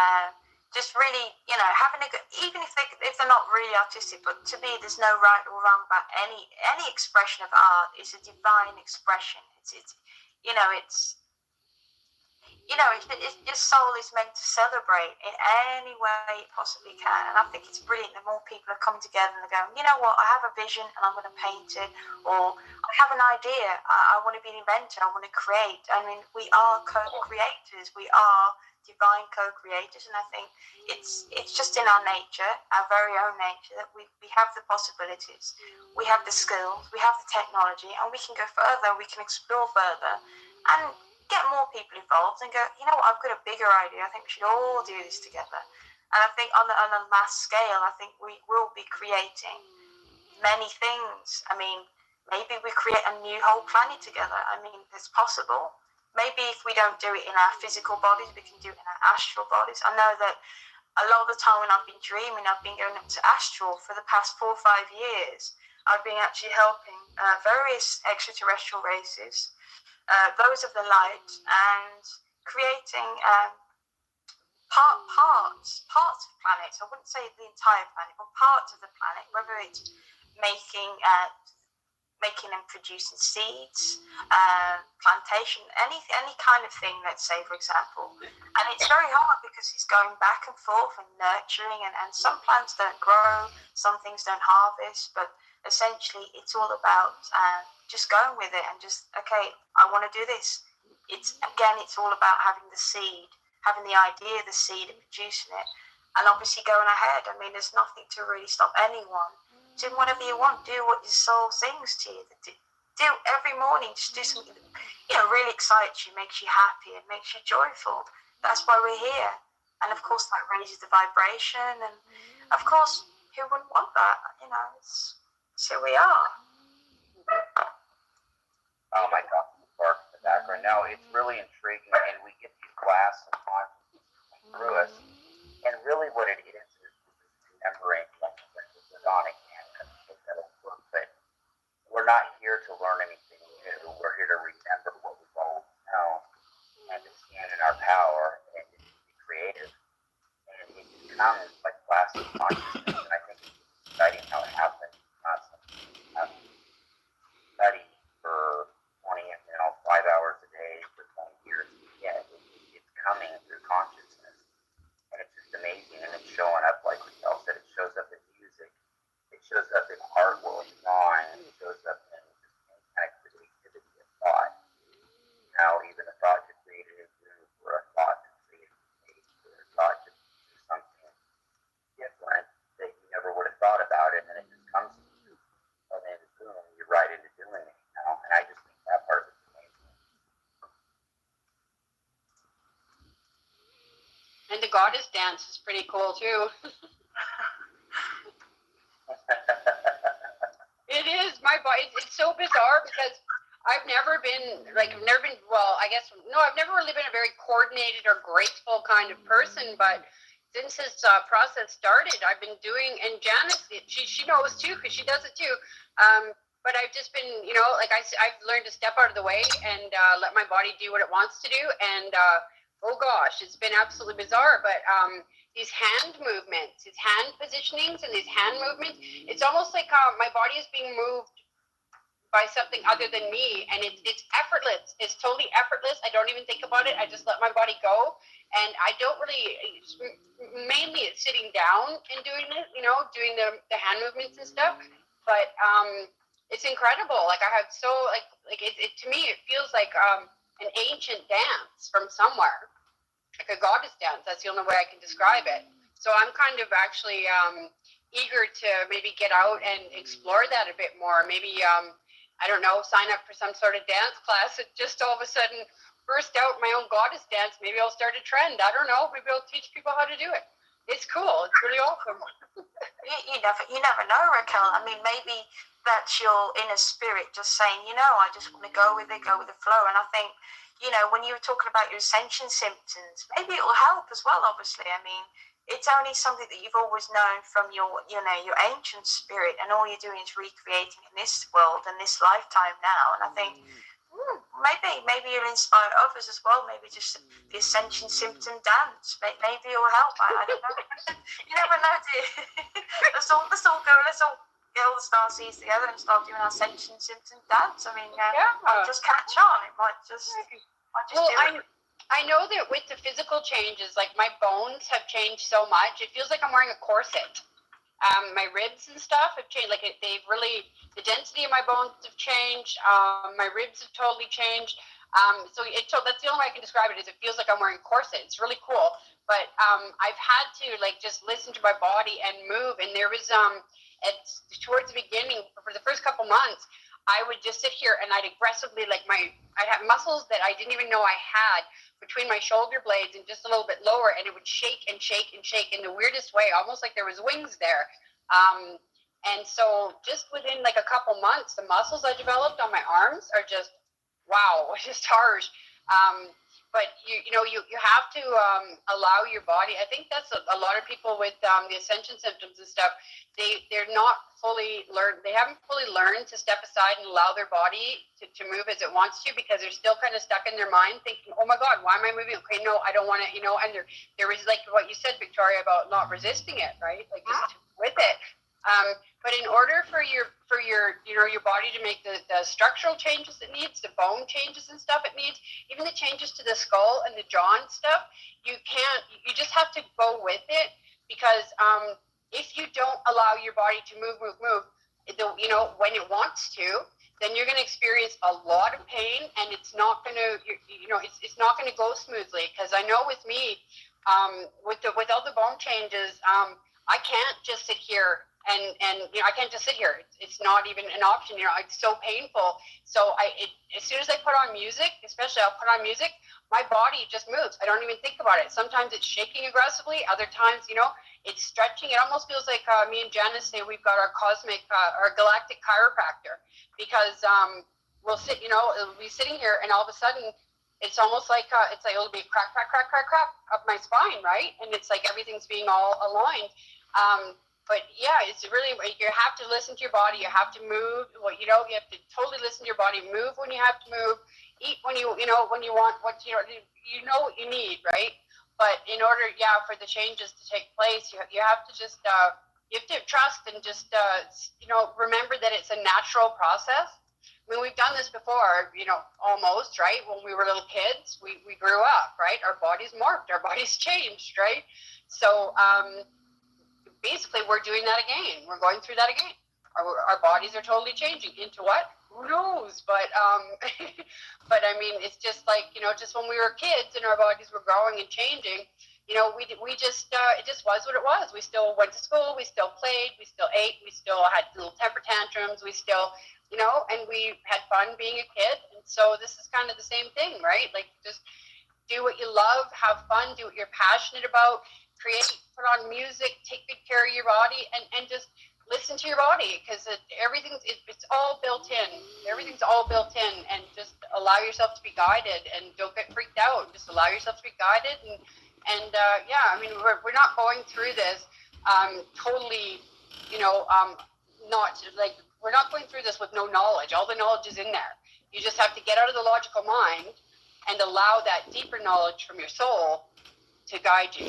just really, having a good, even if they're not really artistic, but to me, there's no right or wrong about any expression of art. It's a divine expression. It's your soul is meant to celebrate in any way it possibly can. And I think it's brilliant that more people are coming together and they're going, you know what, I have a vision and I'm going to paint it, or I have an idea, I want to be an inventor, I want to create. I mean, we are co-creators, we are divine co-creators, and I think it's just in our nature, our very own nature, that we have the possibilities, we have the skills, we have the technology, and we can go further, we can explore further, and get more people involved and go, you know what, I've got a bigger idea, I think we should all do this together. And I think on a mass scale, I think we will be creating many things. I mean, maybe we create a new whole planet together. I mean, it's possible. Maybe if we don't do it in our physical bodies, we can do it in our astral bodies. I know that a lot of the time when I've been dreaming, I've been going up to astral for the past 4 or 5 years. I've been actually helping various extraterrestrial races, those of the light, and creating parts of planets. I wouldn't say the entire planet, but parts of the planet, whether it's making and producing seeds, plantation, any kind of thing, let's say, for example. And it's very hard because it's going back and forth and nurturing, and some plants don't grow, some things don't harvest, but essentially it's all about just going with it and just, okay, I want to do this. It's all about having the seed, having the idea, the seed, and producing it, and obviously going ahead. I mean, there's nothing to really stop anyone. Do whatever you want. Do what your soul sings to you. Do every morning. Just do something that really excites you, makes you happy, and makes you joyful. That's why we're here. And of course, that raises the vibration. And of course, who wouldn't want that? It's who we are. Oh my God, Mark in the background. No, it's really intriguing, and we get these glass of consciousness through us, and really what it is remembering, like the Sonic but we're not here to learn anything new. We're here to remember what we've always known and to stand in our power and to be creative. And it becomes like glass of consciousness, and I think it's exciting how it happens. Not something I've studied for 5 hours a day for 20 years. Yeah, it's coming through consciousness, and it's just amazing. And it's showing up, like Michelle said, it shows up in music, it shows up in artwork, drawing, it shows up in any kind of creativity of thought. Even a thought to create a group, or a thought to create a page, or a thought to do something different that you never would have thought about it, and then it just comes to you, and then boom, you're right into doing it. And I just think that part of it's amazing. And the goddess dance is pretty cool too. It is. My body, it's so bizarre because I've never been, I've never really been a very coordinated or graceful kind of person, but since this process started, I've been doing, and Janice, she knows too, because she does it too, but I've just been, I've learned to step out of the way and let my body do what it wants to do, and oh gosh, it's been absolutely bizarre, but these hand movements, these hand positionings and these hand movements, it's almost like my body is being moved by something other than me, and it's effortless. It's totally effortless. I don't even think about it. I just let my body go, and I don't really, mainly it's sitting down and doing it, doing the hand movements and stuff, but it's incredible. Like I have so, it to me, it feels like an ancient dance from somewhere, like a goddess dance. That's the only way I can describe it. So I'm kind of actually eager to maybe get out and explore that a bit more. Maybe, I don't know, sign up for some sort of dance class and just all of a sudden burst out my own goddess dance. Maybe I'll start a trend. I don't know. Maybe I'll teach people how to do it. It's cool. It's really awesome. You never know, Raquel. I mean, maybe that's your inner spirit just saying, I just want to go with the flow. And I think, when you were talking about your ascension symptoms, maybe it will help as well, obviously. I mean, it's only something that you've always known from your ancient spirit, and all you're doing is recreating in this world and this lifetime now. And I think maybe you'll inspire others as well. Maybe just the Ascension Symptom dance. Maybe it'll help. I don't know. You never know, do you? let's all go. Let's all get all the star seeds together and start doing our Ascension Symptom dance. I mean, might just catch on. It might just Well, do it. I know that with the physical changes, like my bones have changed so much. It feels like I'm wearing a corset. My ribs and stuff have changed. Like they've really, the density of my bones have changed. My ribs have totally changed. So that's the only way I can describe it is it feels like I'm wearing a corset. It's really cool. But I've had to like just listen to my body and move. And there was towards the beginning, for the first couple months, I would just sit here and I'd aggressively I'd have muscles that I didn't even know I had between my shoulder blades and just a little bit lower, and it would shake and shake and shake in the weirdest way, almost like there was wings there. And so just within like a couple months, the muscles I developed on my arms are just, wow, just harsh. But you have to allow your body. I think that's a lot of people with the Ascension symptoms and stuff. They're not fully learned. They haven't fully learned to step aside and allow their body to move as it wants to, because they're still kind of stuck in their mind thinking, oh my God, why am I moving? Okay, no, I don't want to, and there is like what you said, Victoria, about not resisting it, right? Like just with it. But in order for your body to make the structural changes it needs, the bone changes and stuff it needs, even the changes to the skull and the jaw and stuff, you just have to go with it, because if you don't allow your body to move, when it wants to, then you're going to experience a lot of pain, and it's not going to, it's not going to go smoothly. Because I know with me, with all the bone changes, I can't just sit here and I can't just sit here. It's not even an option. It's so painful. So as soon as I put on music, especially I'll put on music, my body just moves. I don't even think about it. Sometimes it's shaking aggressively. Other times, it's stretching. It almost feels like me and Janice say we've got our our galactic chiropractor, because we'll sit, it'll be sitting here, and all of a sudden, it's almost like it'll be crack, crack, crack, crack, crack up my spine, right? And it's like everything's being all aligned. But yeah, it's really, you have to listen to your body. You have to move. You have to totally listen to your body. Move when you have to move. Eat when you want what you need, right? But in order, for the changes to take place, you have to just you have to trust and just remember that it's a natural process. I mean, we've done this before, almost, right? When we were little kids, we grew up, right? Our bodies morphed, our bodies changed, right? So basically, we're doing that again. We're going through that again. Our bodies are totally changing into what? Who knows? But but I mean, it's just like, just when we were kids and our bodies were growing and changing, we just it just was what it was. We still went to school, we still played, we still ate, we still had little temper tantrums, we still, and we had fun being a kid. And so this is kind of the same thing, right? Like, just do what you love, have fun, do what you're passionate about, create, put on music, take good care of your body, and just listen to your body, because it's all built in. Everything's all built in, and just allow yourself to be guided, and don't get freaked out. Just allow yourself to be guided, and I mean, we're not going through this totally, not like, we're not going through this with no knowledge. All the knowledge is in there. You just have to get out of the logical mind and allow that deeper knowledge from your soul to guide you.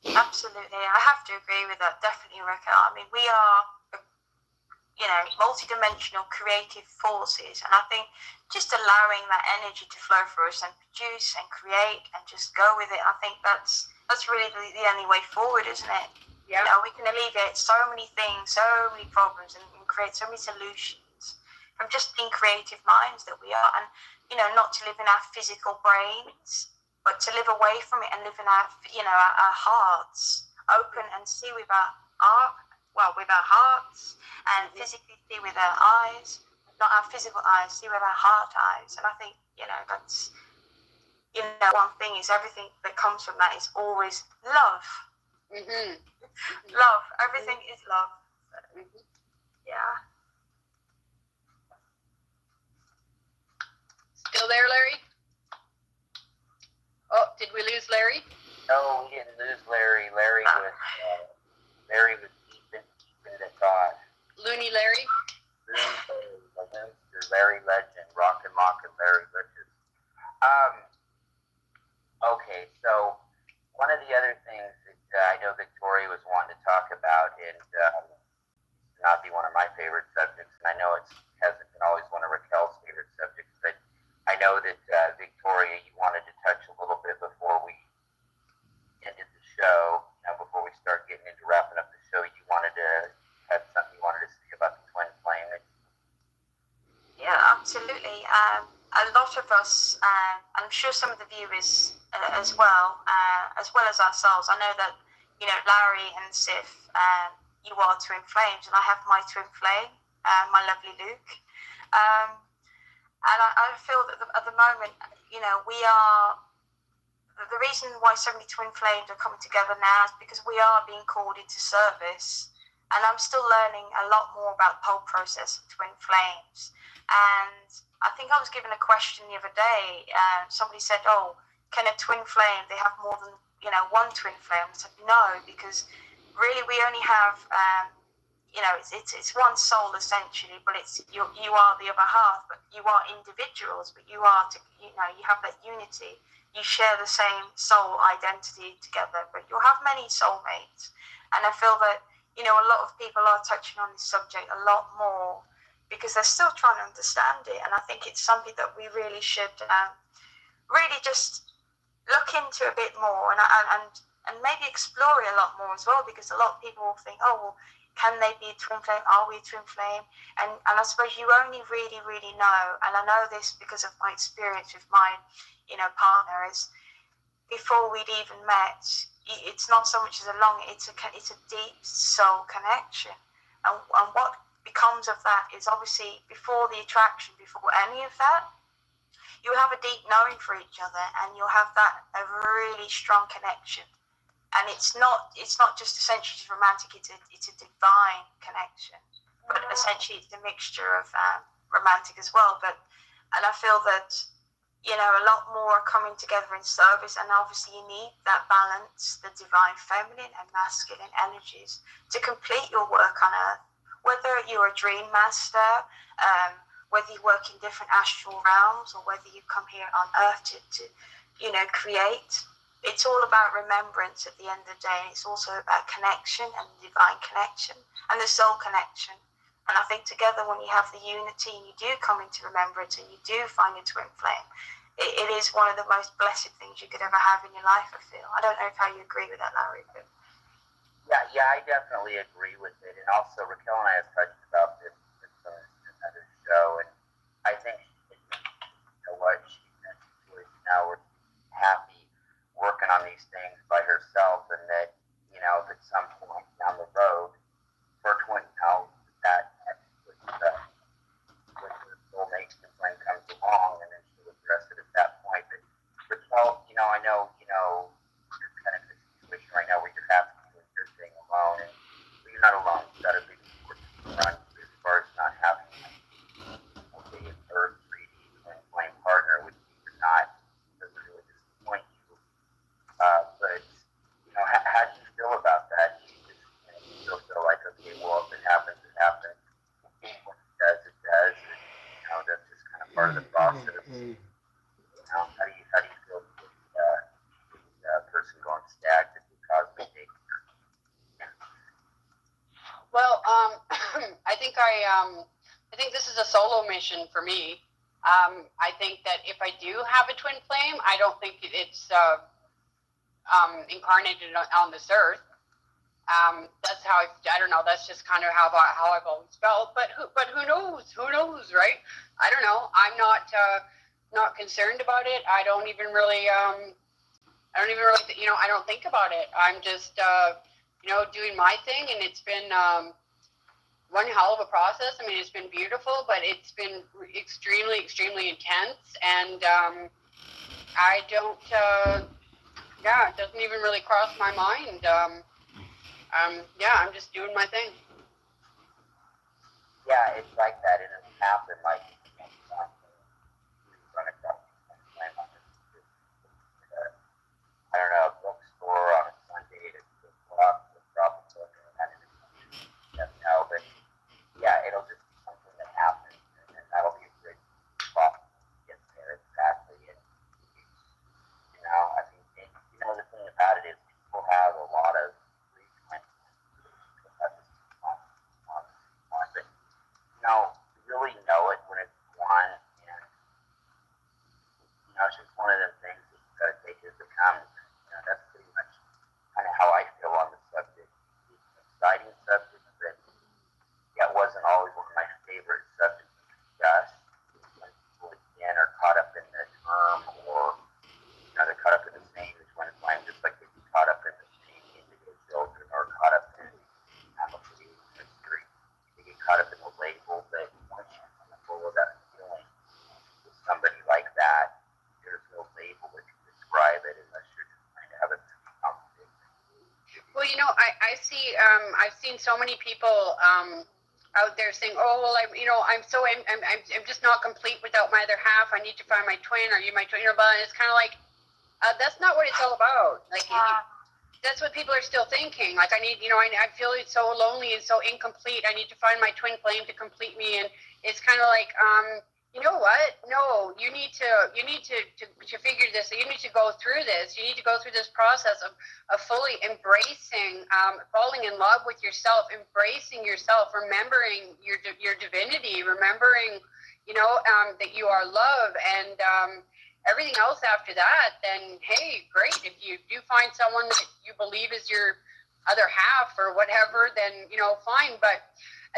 Absolutely, I have to agree with that. Definitely, Rebecca. I mean, we are, multi-dimensional creative forces, and I think just allowing that energy to flow through us and produce and create and just go with it, I think that's really the only way forward, isn't it? Yeah. We can alleviate so many things, so many problems, and create so many solutions from just being creative minds that we are, and not to live in our physical brains, but to live away from it and live in our, our hearts, open and see with our hearts, and physically see with our eyes, not our physical eyes, see with our heart eyes. And I think, that's, one thing is everything that comes from that is always love. Mm-hmm. Love. Everything is love. So, yeah. Still there, Larry? Oh, did we lose Larry? No, we didn't lose Larry. Larry was deep into thought. Looney Larry? Larry Legend, rock and mock brilliance hasn't been always one of Raquel's favorite subjects, but I know that Victoria, you wanted to touch a little bit before we ended the show. Before we start getting into wrapping up the show, you wanted to have something you wanted to say about the twin flame. Yeah, absolutely. A lot of us, I'm sure some of the viewers as well as ourselves. I know that Larry and Sif, you are twin flames, and I have my twin flame, my lovely Luke. And I feel that at the moment, we are. The reason why so many twin flames are coming together now is because we are being called into service, and I'm still learning a lot more about the whole process of twin flames. And I think I was given a question the other day. Somebody said, "Oh, can a twin flame? They have more than one twin flame?" I said, "No, because really we only have it's one soul essentially, but it's you are the other half, but you are individuals, but you are you have that unity. You share the same soul identity together, but you'll have many soulmates." And I feel that a lot of people are touching on this subject a lot more because they're still trying to understand it, and I think it's something that we really should really just look into a bit more and maybe explore it a lot more as well, because a lot of people will think, "Oh, well, can they be a twin flame? Are we a twin flame?" And I suppose you only really, really know, and I know this because of my experience with my partner, is before we'd even met, it's not so much as it's a deep soul connection, and what becomes of that is obviously before the attraction, before any of that, you have a deep knowing for each other, and you'll have a really strong connection. And it's not just essentially just romantic, it's a divine connection, but essentially it's a mixture of romantic as well. And I feel that a lot more are coming together in service, and obviously you need that balance, the divine feminine and masculine energies to complete your work on earth. Whether you're a dream master, whether you work in different astral realms, or whether you come here on earth to create, it's all about remembrance at the end of the day. It's also about connection and divine connection and the soul connection. And I think together, when you have the unity and you do come into remembrance and you do find your twin flame, it is one of the most blessed things you could ever have in your life, I feel. I don't know how you agree with that, Larry. But... Yeah, I definitely agree with it. And also, Raquel and I have touched about this in another show, and I think what she mentioned now we're happy working on these things by herself, and that if at some point down the road, for that with the soulmate twin comes along, and then she'll address it at that point. But Raquel, I know you're kind of in a situation right now where you're happy doing your thing alone, and you're not alone. You've got a big support run as far as not having a third 3D twin flame partner, which you're not, doesn't really disappoint you. But how do you feel about that? Do you just still feel like, okay, well, if it happens, it happens. When it does, it does. And, that's just kind of part of the process. How do you feel the person going stag to do cosmic dating? Well, I think this is a solo mission for me. I think that if I do have a twin flame, I don't think it's incarnated on this earth. That's how I don't know. That's just kind of how I've always felt. But who knows? Who knows, right? I don't know. I'm not concerned about it. I don't even really I don't think about it. I'm just doing my thing, and it's been one hell of a process. I mean, it's been beautiful, but it's been extremely, extremely intense, and I don't. It doesn't even really cross my mind. I'm just doing my thing. Yeah, it's like that. It doesn't happen like run across I don't know, a bookstore on a Sunday at 2 o'clock to drop a book and kind of but yeah, it'll just be something that happens, and that'll be a great spot to get there exactly. And I think the thing about it is people have a lot of frequencies. But the caught up in the label, but once you're comfortable with that feeling with somebody like that, there's no label that can describe it unless you're just trying to have it complicated. Well, I see. I've seen so many people out there saying, "Oh, well, I'm just not complete without my other half. I need to find my twin. Are you my twin?" But it's kind of like that's not what it's all about. Like that's what people are still thinking. Like I need, I feel so lonely and so incomplete. I need to find my twin flame to complete me, and it's kind of like, you know what? No, you need to figure this. You need to go through this. You need to go through this process of fully embracing, falling in love with yourself, embracing yourself, remembering your divinity, remembering, that you are love, and everything else after that, then hey, great. If you do find someone that you believe is your other half or whatever, then fine. But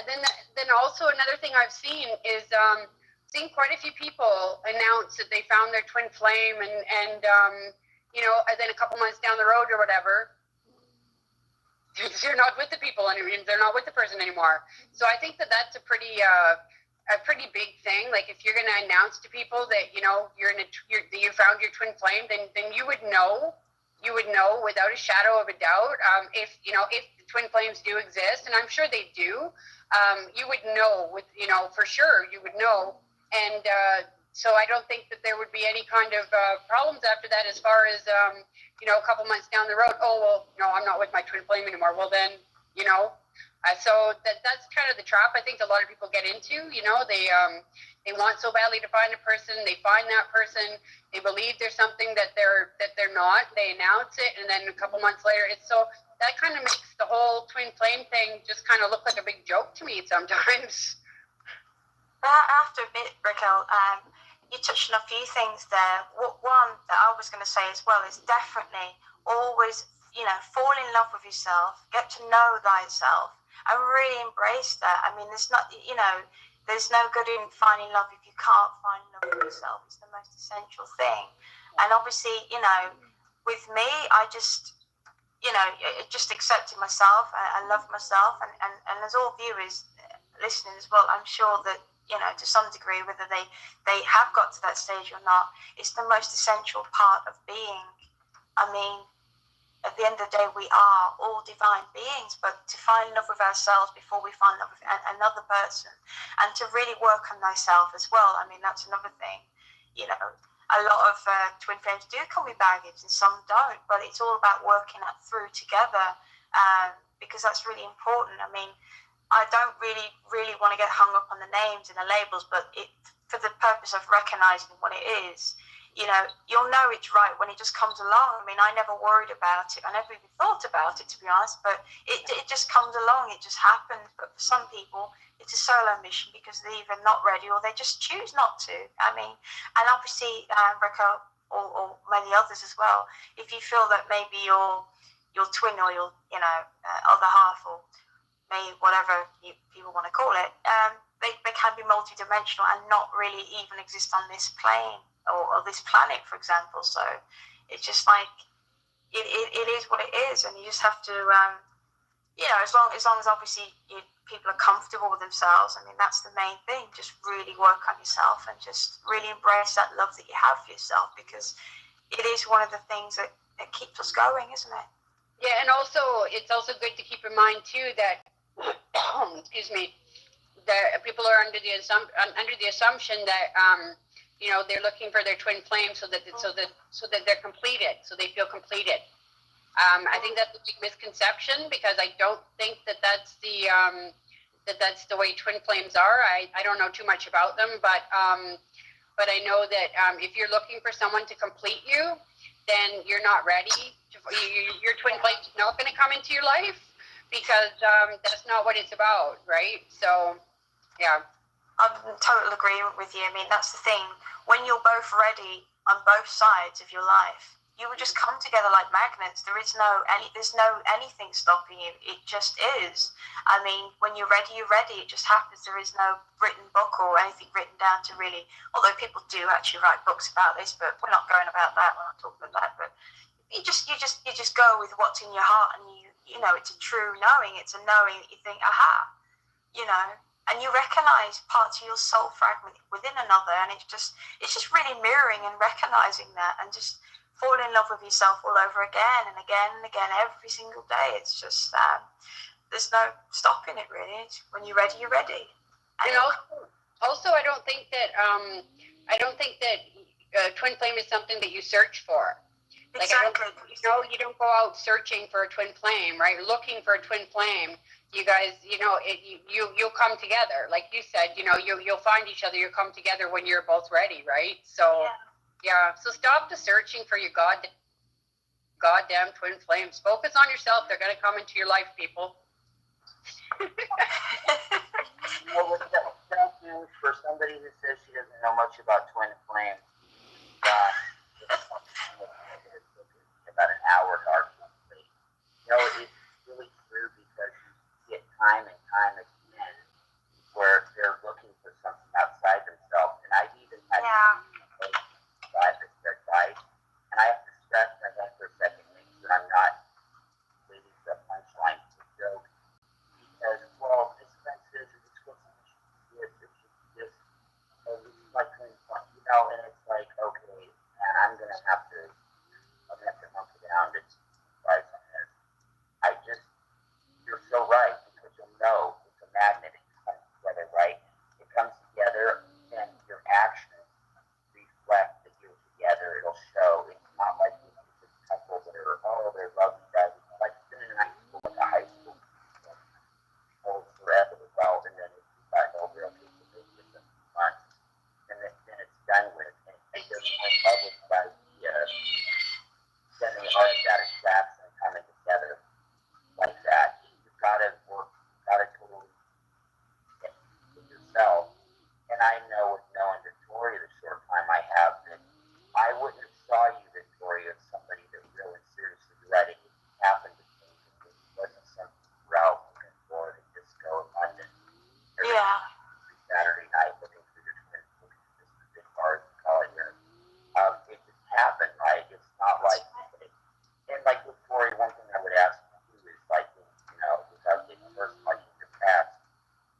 then also another thing I've seen is seen quite a few people announce that they found their twin flame, and then a couple months down the road or whatever, they're not with the people anymore. They're not with the person anymore. So I think that that's a pretty big thing. Like if you're going to announce to people that you found your twin flame, then you would know without a shadow of a doubt, if the twin flames do exist, and I'm sure they do. You would know for sure. You would know. And so I don't think that there would be any kind of problems after that, as far as a couple months down the road. Oh well, no, I'm not with my twin flame anymore. Well then, so that's kind of the trap I think a lot of people get into. They want so badly to find a person. They find that person. They believe there's something that they're not. They announce it, and then a couple months later, that kind of makes the whole twin flame thing just kind of look like a big joke to me sometimes. I have to admit, Raquel, you touched on a few things there. One that I was going to say as well is definitely always, fall in love with yourself, get to know thyself, and really embrace that. I mean, there's no good in finding love if you can't find love with yourself. It's the most essential thing. And obviously, with me, I just accepted myself. I love myself, and as all viewers listening as well, I'm sure that to some degree, whether they have got to that stage or not, it's the most essential part of being. I mean, at the end of the day, we are all divine beings, but to find love with ourselves before we find love with another person, and to really work on thyself as well. I mean, that's another thing. A lot of twin flames do come with baggage, and some don't, but it's all about working that through together, because that's really important. I mean, I don't really want to get hung up on the names and the labels, but for the purpose of recognizing what it is, you'll know it's right when it just comes along. I mean, I never worried about it. I never even thought about it, to be honest, but it just comes along. It just happens. But for some people, it's a solo mission because they're either not ready or they just choose not to. I mean, and obviously, Raquel, or many others as well, if you feel that maybe your twin or your, other half, or whatever people want to call it, they can be multidimensional and not really even exist on this plane or this planet, for example. So it's just like it is what it is, and you just have to, as long as obviously people are comfortable with themselves. I mean, that's the main thing. Just really work on yourself and just really embrace that love that you have for yourself, because it is one of the things that keeps us going, isn't it? Yeah, and also it's also good to keep in mind too that excuse me, that people are under the assumption that they're looking for their twin flame so that they're completed, so they feel completed. I think that's a big misconception, because I don't think that's the way twin flames are. I don't know too much about them, but I know that if you're looking for someone to complete you, then you're not ready. Your twin flame is not going to come into your life, because that's not what it's about, right? So, yeah. I'm in total agreement with you. I mean, that's the thing. When you're both ready on both sides of your life, you will just come together like magnets. There's no anything stopping you. It just is. I mean, when you're ready, you're ready. It just happens. There is no written book or anything written down to really, although people do actually write books about this, but we're not going about that. We're not talking about that. But you just go with what's in your heart, and it's a true knowing. It's a knowing that you think, aha, and you recognize parts of your soul fragment within another, and it's just really mirroring and recognizing that, and just fall in love with yourself all over again and again and again every single day. It's just there's no stopping it really. When you're ready, you're ready. And also I don't think that twin flame is something that you search for. Like, exactly. You don't go out searching for a twin flame, right? Looking for a twin flame. You guys, you'll come together. Like you said, you'll find each other. You'll come together when you're both ready, right? So, yeah. So stop the searching for your goddamn twin flames. Focus on yourself. They're gonna come into your life, people. Well, thank you for somebody who says she doesn't know much about twin flames. About an hour to articulate. It's really true, because you get time and time again where they're looking for something outside themselves. And I've even had advice, and I have to stress my head for a second, make sure I'm not waiting for a punchline to joke. Because, well, this friend says that it's supposed to be this, and this is my twin flame, and it's like, okay, man, I'm gonna have to hunker down to advice on this. You're so right, because you'll know it's a magnet. It comes together, right? It comes together, and your actions reflect that you're together. It'll show. It's not like this couple that are, they're lovey-dovey. Like sitting in high school, like a high school, holds forever, well, and then it's got no real capability in 7 months, and then it's done with. And they're more in love with the idea. Then they are that exact and coming together like that. You've got to work, you've got to totally get yourself. And I know, with knowing Victoria the short time I have, that I wouldn't have saw you, Victoria, as somebody that really seriously ready. It happened to change. It wasn't something you were out looking for to just go in London. Every Saturday night looking for your twins, looking for this big bars and call it here. It just happened, right? It's not like. And like Victoria, one thing I would ask you is, like, without getting personal, like in your past,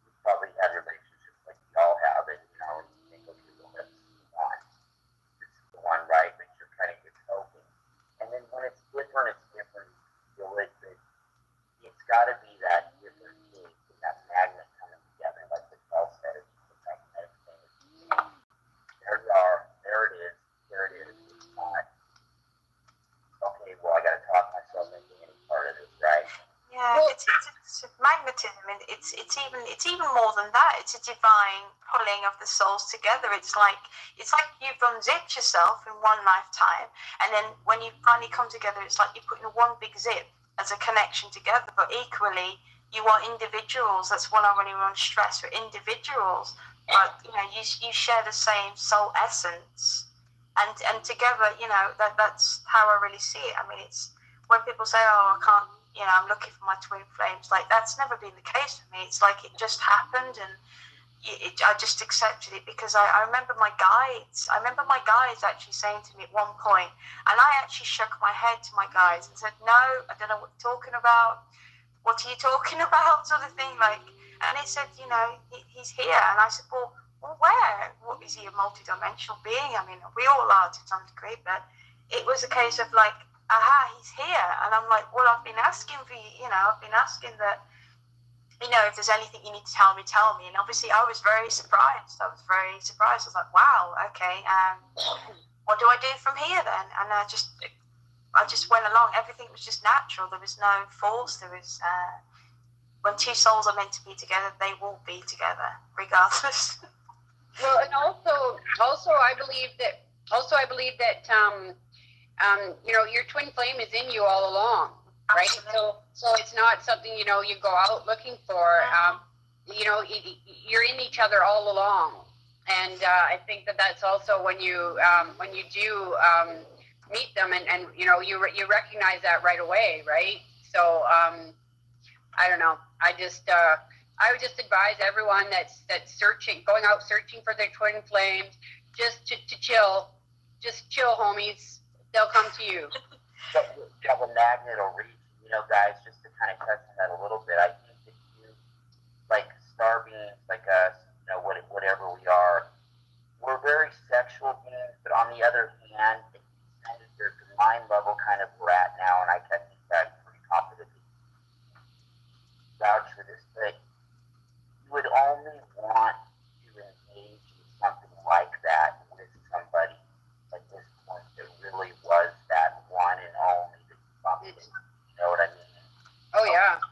you probably had relationships like we all have, and and you think, okay, well, that's the one. This is the one, right? That you're kind of just hoping. And then when it's different, you feel it, that it's got to be that different case and that magnet coming together, like the Bell said, it's the magnetic thing. There you are. There it is. It's not. Okay, well, I got to talk myself into any part of this, right? Yeah, it's magnetism, and it's even more than that. It's a divine pulling of the souls together. It's like you've unzipped yourself in one lifetime, and then when you finally come together, it's like you're putting one big zip as a connection together. But equally, you are individuals. That's what I really want to stress for individuals. But you share the same soul essence. And together, that's how I really see it. I mean, it's when people say, "Oh, I can't," I'm looking for my twin flames. Like, that's never been the case for me. It's like it just happened, and I just accepted it, because I remember my guides. I remember my guides actually saying to me at one point, and I actually shook my head to my guides and said, "No, I don't know what you're talking about. What are you talking about?" Sort of thing. Like, and they said, he's here, and I said, well, where? What, is he a multidimensional being? I mean, we all are to some degree, but it was a case of like, aha, he's here. And I'm like, well, I've been asking for you, I've been asking that, if there's anything you need to tell me, tell me. And obviously I was very surprised. I was like, wow, okay, what do I do from here then? And I just went along. Everything was just natural. There was no force. There was, when two souls are meant to be together, they will be together, regardless. Well, and also I believe that your twin flame is in you all along, right? So it's not something you go out looking for. You're in each other all along, and I think that's also when you do meet them, and you recognize that right away, right? So I don't know. I would just advise everyone that's going out searching for their twin flames, just to chill. Just chill, homies. They'll come to you. Yeah, the magnet will reach, guys, just to kind of touch on that a little bit. I think that you, like, star beings like us, whatever we are, we're very sexual beings, but on the other hand, there's a mind level kind of we're at now, and I think that pretty confidently vouch for this, but you would only want to engage in something like that with somebody at this point that really was that one and only that you probably, you know what I mean? Oh, yeah.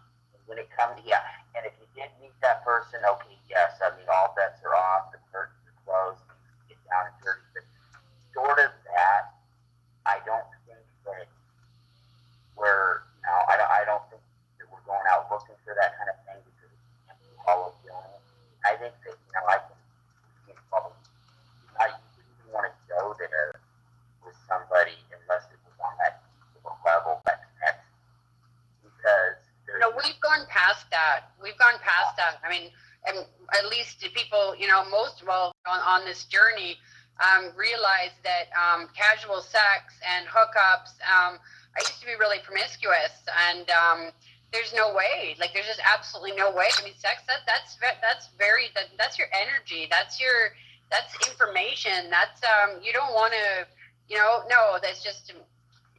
When it comes, and if you did meet that person, okay, yes, I mean, all bets are off, the curtains are closed, things get down and dirty, but short of that, I don't think that I don't think that we're going out looking for that kind of thing because it can't be hollow feeling. I think that, I can probably, you wouldn't even want to go there with somebody unless it was on that level, that connection. Because we've gone past that. I mean, and at least the people, on this journey, realize that casual sex and hookups, I used to be really promiscuous, and there's no way, there's just absolutely no way. I mean, sex, that's your energy, that's information, that's, you don't want to, no, that's just,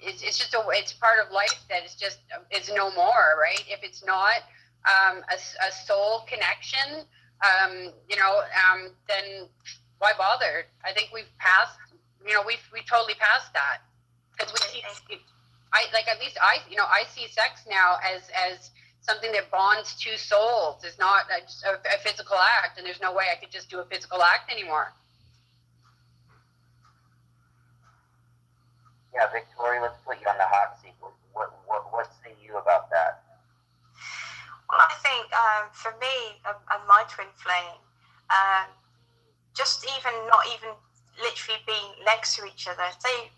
it's part of life that is no more, right? If it's not a soul connection, then why bother? I think we've passed, we totally passed that, because at least I see sex now as something that bonds two souls. It's not a physical act, and there's no way I could just do a physical act anymore. Yeah, Victoria, let's put you on the hot seat. What say you about that? Well, I think for me and my twin flame, just not even literally being next to each other, say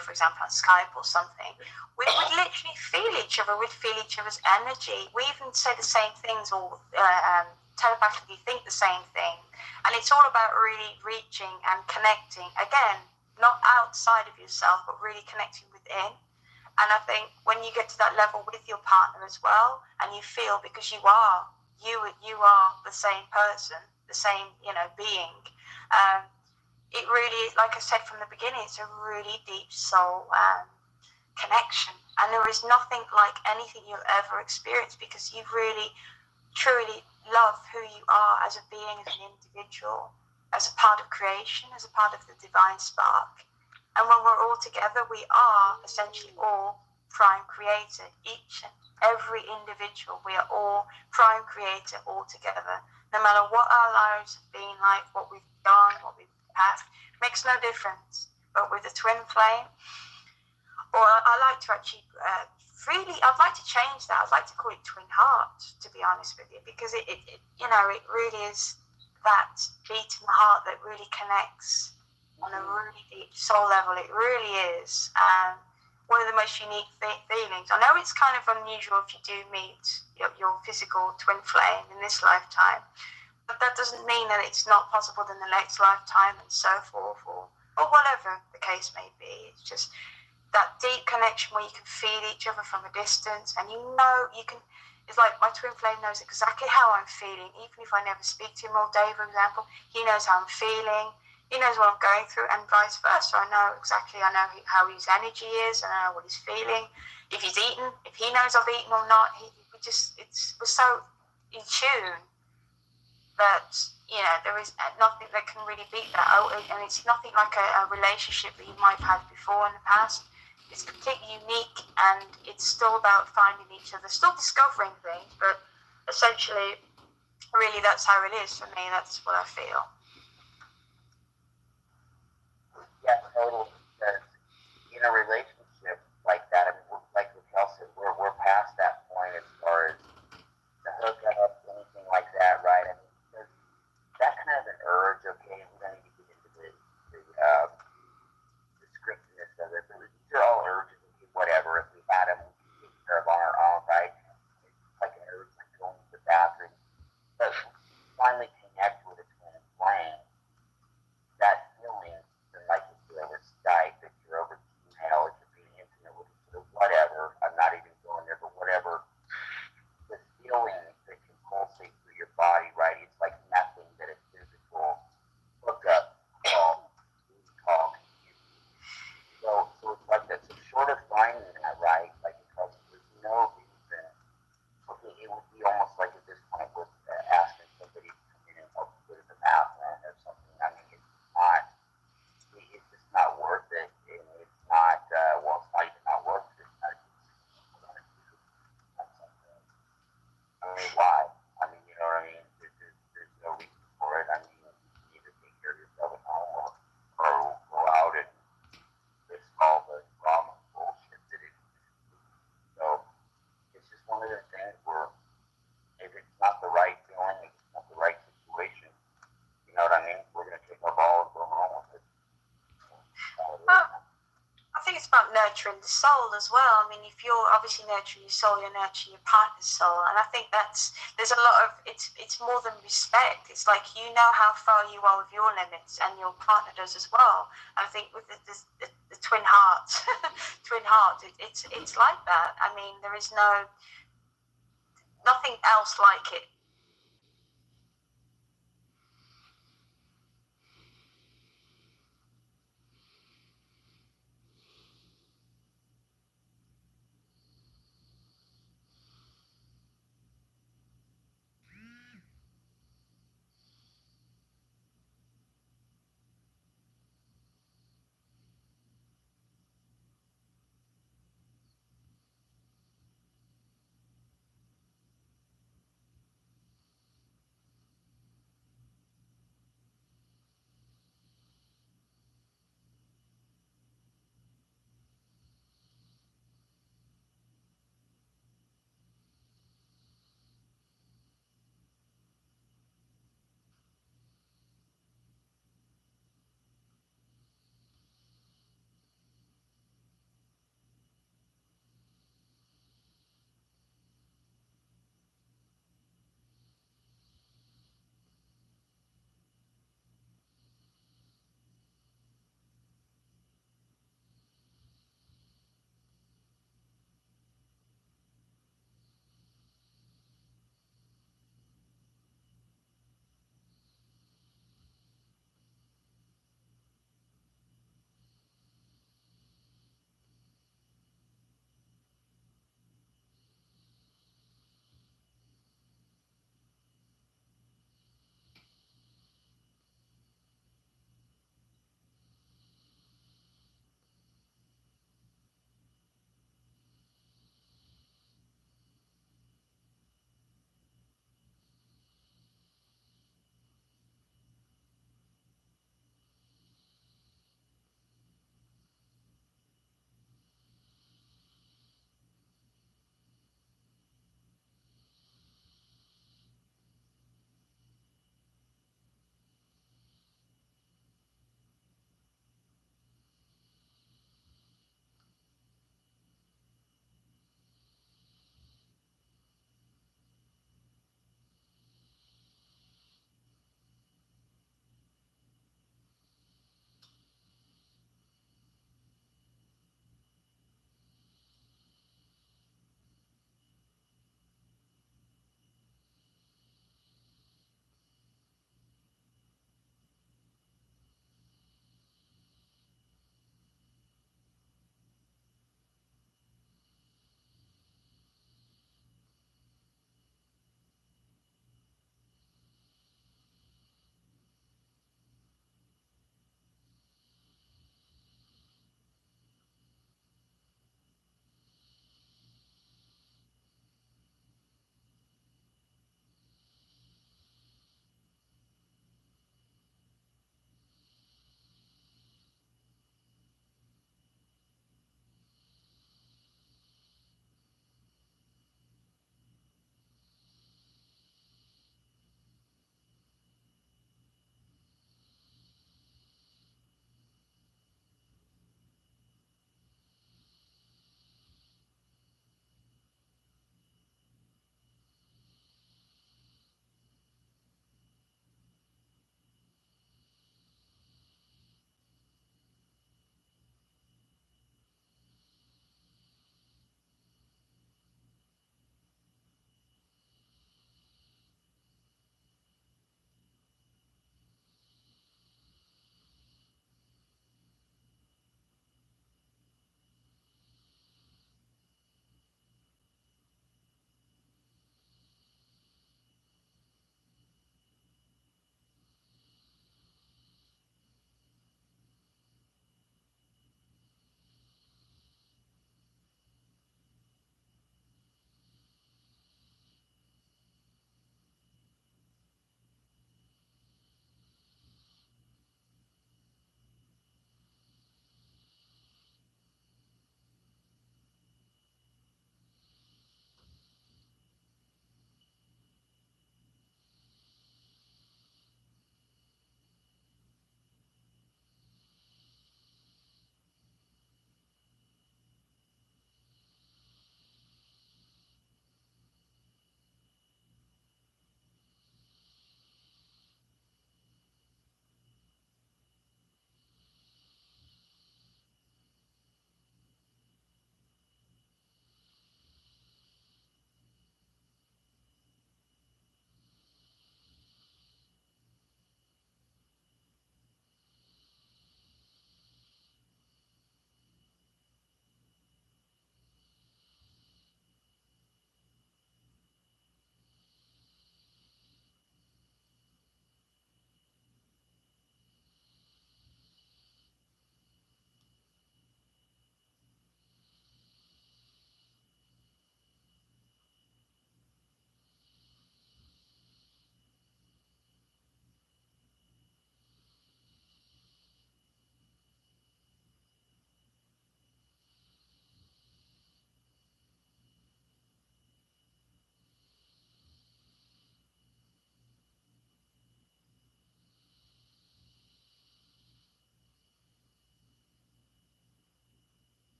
for example on Skype or something, we would literally feel each other, we'd feel each other's energy. We even say the same things, or telepathically think the same thing. And it's all about really reaching and connecting, again, not outside of yourself, but really connecting within. And I think when you get to that level with your partner as well, and you feel, because you are the same person, the same, being, it really, like I said from the beginning, it's a really deep soul connection. And there is nothing like anything you'll ever experience, because you really, truly love who you are as a being, as an individual, as a part of creation, as a part of the divine spark. And when we're all together, we are essentially all prime creator. Each and every individual, we are all prime creator all together. No matter what our lives have been like, what we've done, what we've had, makes no difference. But with the twin flame, or I like to actually, I'd like to change that. I'd like to call it twin heart, to be honest with you, because it really is that beat in the heart that really connects on a really deep soul level. It really is one of the most unique feelings. I know it's kind of unusual if you do meet your physical twin flame in this lifetime, but that doesn't mean that it's not possible in the next lifetime, and so forth, or whatever the case may be. It's just that deep connection where you can feel each other from a distance, and you can. It's like my twin flame knows exactly how I'm feeling, even if I never speak to him all day, for example. He knows how I'm feeling. He knows what I'm going through, and vice versa. I know how his energy is, and I know what he's feeling. If he's eaten, if he knows I've eaten or not, we're so in tune that, there is nothing that can really beat that. And it's nothing like a relationship that you might have had before in the past. It's completely unique, and it's still about finding each other, still discovering things, but essentially, really, that's how it is for me. That's what I feel. Yeah, totally. Because in a relationship like that, I mean, like Raquel said, we're past that point as far as the hookup, anything like that, right? I mean, because that kind of an urge, okay, we don't need to get into the scriptedness of it, but these are all urges, okay, whatever. If we had them, we could take care of on our own, right? It's like an urge, like going to the bathroom. But finally connect with a twin flame, that feeling, like if you ever Skype, if you're over email, if you're nurturing the soul as well. I mean, if you're obviously nurturing your soul, you're nurturing your partner's soul, and I think there's a lot of it's more than respect. It's like you know how far you are with your limits, and your partner does as well. And I think with the twin hearts, it's like that. I mean, there is nothing else like it